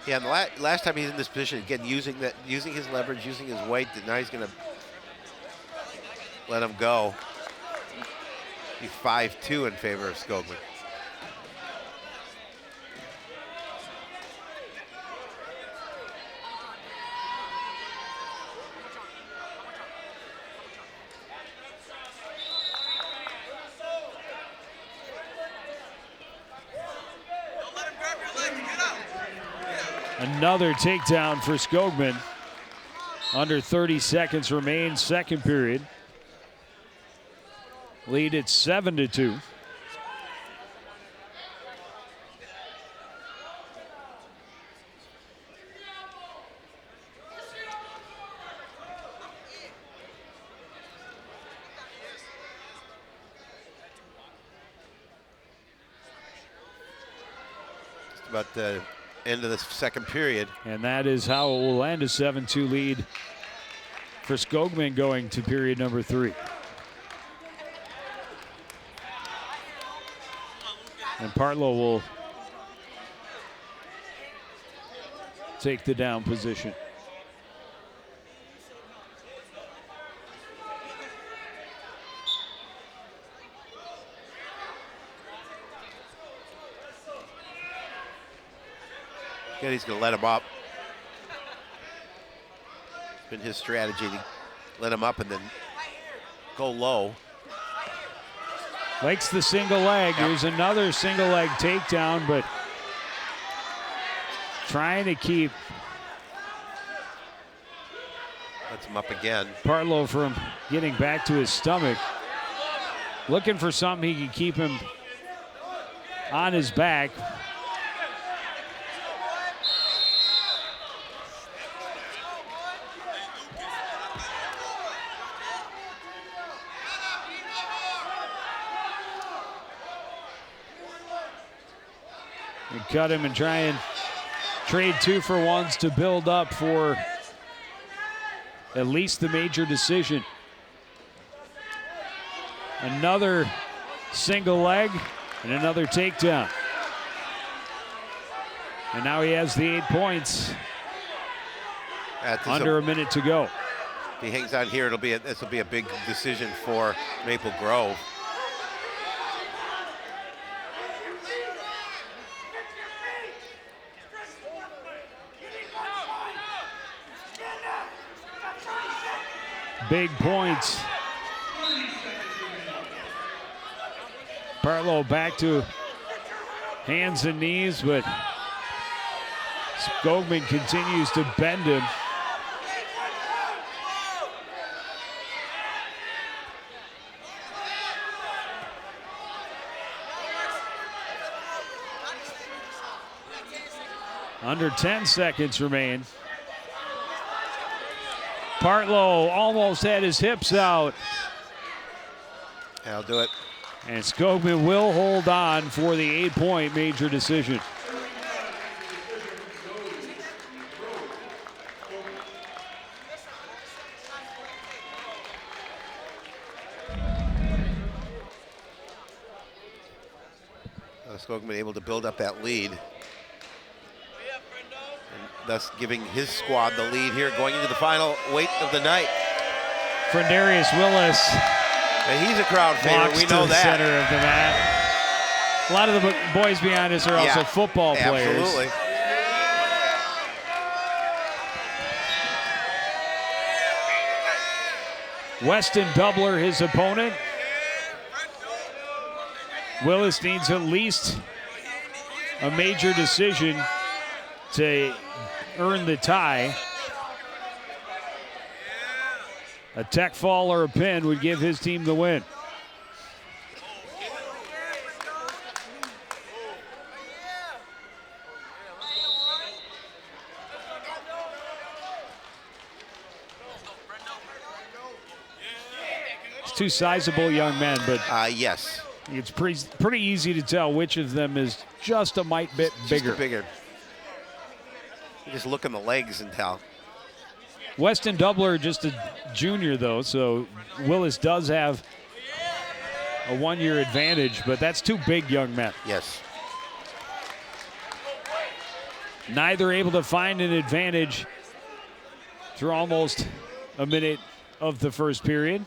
Yeah, and the last time he's in this position, again, using his leverage, using his weight, now he's going to let him go. Be 5-2 in favor of Skogman.
Another takedown for Skogman. Under 30 seconds remain, second period. Lead at 7-2.
Just about the end of the second period.
And that is how it will end, a 7-2 lead for Skogman going to period number 3. And Partlow will take the down position.
Again, he's going to let him up. It's been his strategy to let him up and then go low.
Likes the single leg.
Yep.
There's another single leg takedown, but trying to keep
Lets him up again.
Partlow from getting back to his stomach. Looking for something he can keep him on his back. And cut him and try and trade 2-for-1s to build up for at least the major decision. Another single leg and another takedown. And now he has the 8 points. Under a minute to go.
If he hangs on here, this will be a big decision for Maple Grove.
Big points. Partlow back to hands and knees, but Skogman continues to bend him. Under 10 seconds remain. Partlow almost had his hips out.
That'll do it.
And Skogman will hold on for the 8-point major decision.
Muskogum able to build up that lead. And thus giving his squad the lead here going into the final weight of the night.
Frendarius Willis.
And he's a crowd favorite, we know that.
Center of the mat. A lot of the boys behind us are also football players.
Absolutely.
Weston Doubler, his opponent. Willis needs at least a major decision to earn the tie. A tech fall or a pin would give his team the win. It's two sizable young men, but
yes.
It's pretty easy to tell which of them is just a mite bit bigger.
You just look in the legs and tell.
Weston Doubler just a junior, though, so Willis does have a one-year advantage, but that's two big young men.
Yes.
Neither able to find an advantage through almost a minute of the first period.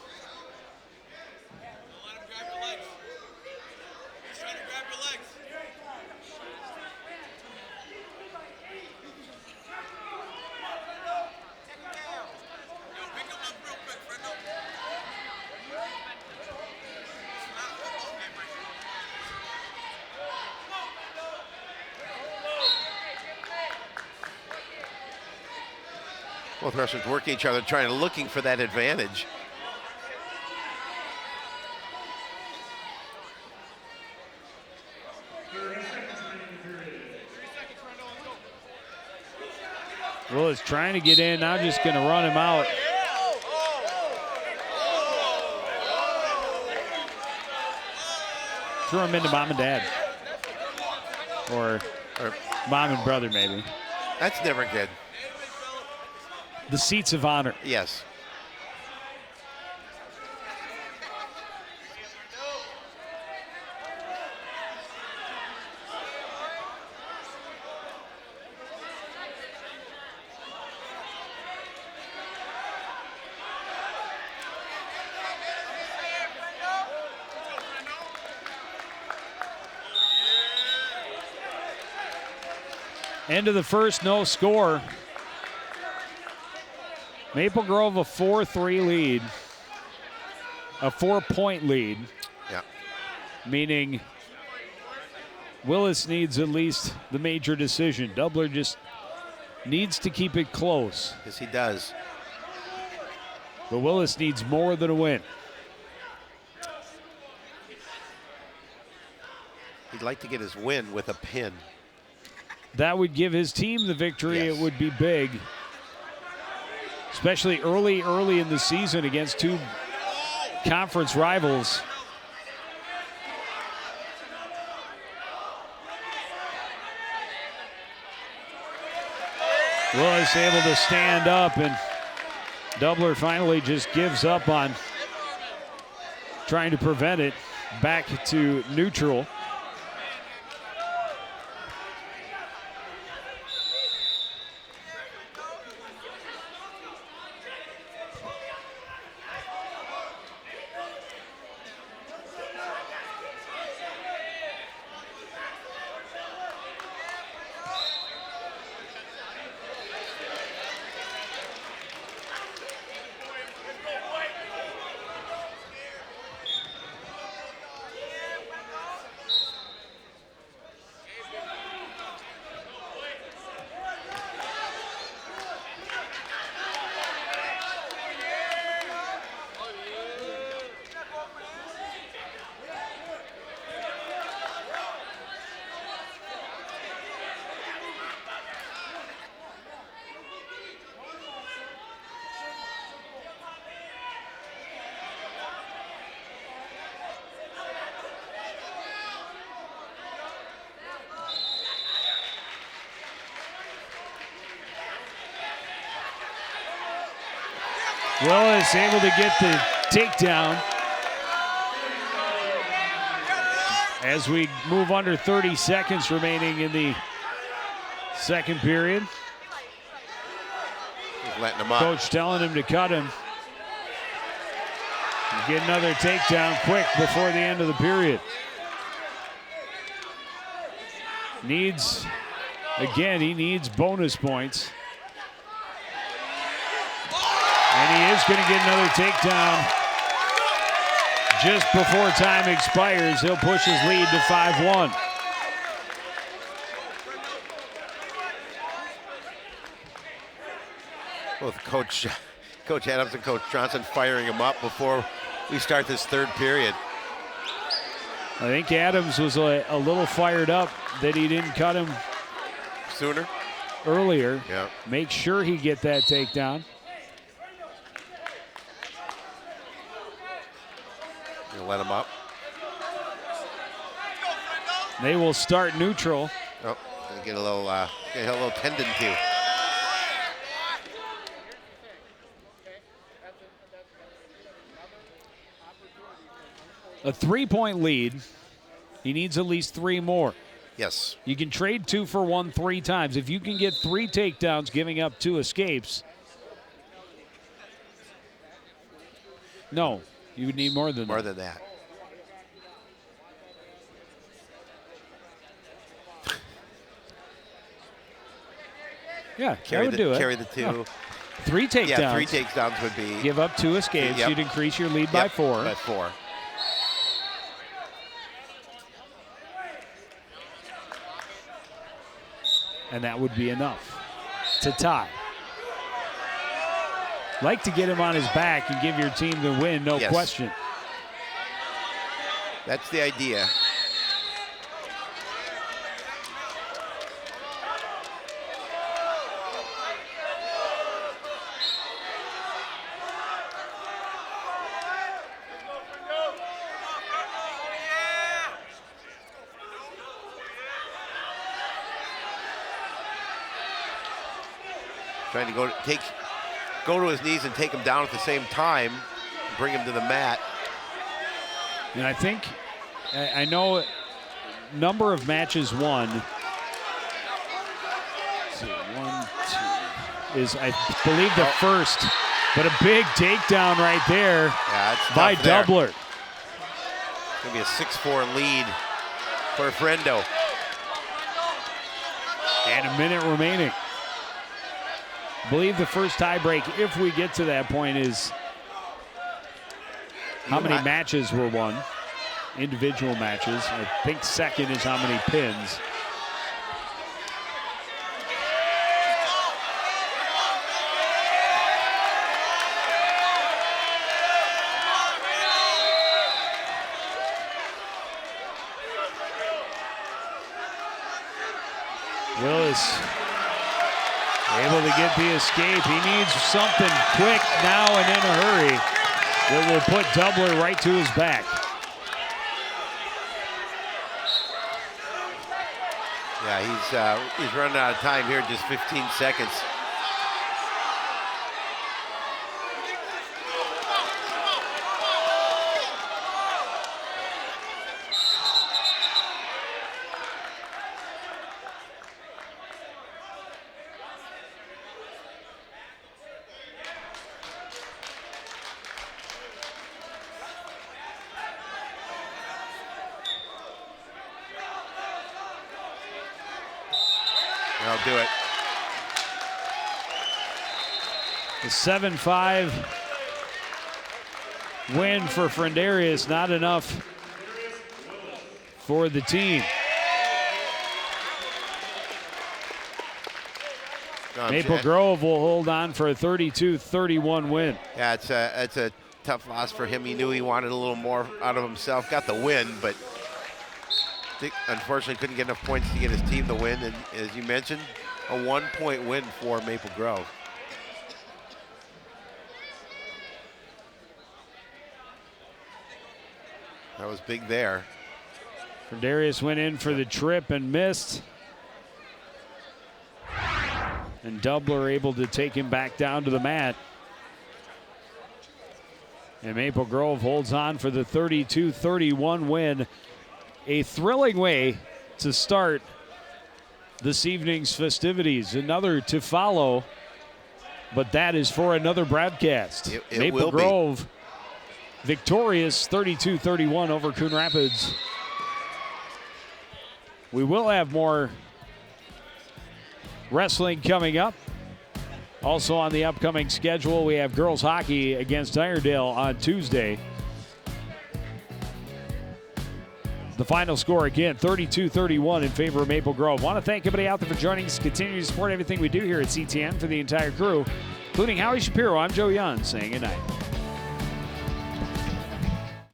Both wrestlers working each other, looking for that advantage.
Willis trying to get in, now just going to run him out. Throw him into mom and dad. Or mom and brother, maybe.
That's never good.
The seats of honor.
Yes.
End of the first, no score. Maple Grove a 4-3 lead, a 4-point lead.
Yeah.
Meaning Willis needs at least the major decision. Doubler just needs to keep it close.
Yes, he does.
But Willis needs more than a win.
He'd like to get his win with a pin.
That would give his team the victory.
Yes.
It would be big. Especially early in the season against two conference rivals. Willis able to stand up, and Doubler finally just gives up on trying to prevent it. Back to neutral. Willis able to get the takedown. as we move under 30 seconds remaining in the second period.
He's letting him up.
Coach telling him to cut him. Get another takedown quick before the end of the period. He needs bonus points. And he is going to get another takedown just before time expires. He'll push his lead to 5-1.
Both Coach Adams and Coach Johnson firing him up before we start this third period.
I think Adams was a little fired up that he didn't cut him
Sooner?
earlier.
Yeah.
Make sure he get that takedown.
Gonna let him up.
They will start neutral.
Oh, gonna get a little tendon to.
A 3-point lead. He needs at least 3 more.
Yes.
You can trade 2 for 1 3 times. If you can get 3 takedowns, giving up 2 escapes. No, you would need more than
More
that.
than that.
Yeah,
Carry
that would
the,
do it.
Carry the 2.
Yeah. 3 takedowns.
Yeah, 3 takedowns would be.
Give up 2 escapes.
Yep.
You'd increase your lead by 4.
By 4.
And that would be enough to tie. Like to get him on his back and give your team the win, no
Yes.
question.
That's the idea. Trying to go to his knees and take him down at the same time, bring him to the mat.
And I think, I know number of matches won. Let's see, 1, 2 is, I believe, the first, but a big takedown right there by Doubler.
It's going to be a 6-4 lead for Frendo.
And a minute remaining. I believe the first tiebreak, if we get to that point, is how many matches were won, individual matches. I think second is how many pins. Willis able to get the escape. He needs something quick now and in a hurry that will put Doubler right to his back.
Yeah, he's running out of time here, just 15 seconds. I'll do it.
The 7-5 win for Frendarius, not enough for the team. Maple Grove will hold on for a 32-31 win.
Yeah, it's a tough loss for him. He knew he wanted a little more out of himself. Got the win, but unfortunately couldn't get enough points to get his team the win. And as you mentioned, a 1-point win for Maple Grove. That was big there.
Frendarius went in for the trip and missed. And Doubler able to take him back down to the mat. And Maple Grove holds on for the 32-31 win a thrilling way to start this evening's festivities. Another to follow, but that is for another broadcast.
It
Maple
will
Grove victorious 32-31 over Coon Rapids. We will have more wrestling coming up. Also on the upcoming schedule, we have girls hockey against Iredale on Tuesday. The final score again, 32-31 in favor of Maple Grove. Want to thank everybody out there for joining us. Continue to support everything we do here at CTN. For the entire crew, including Howie Shapiro, I'm Joe Young saying good night.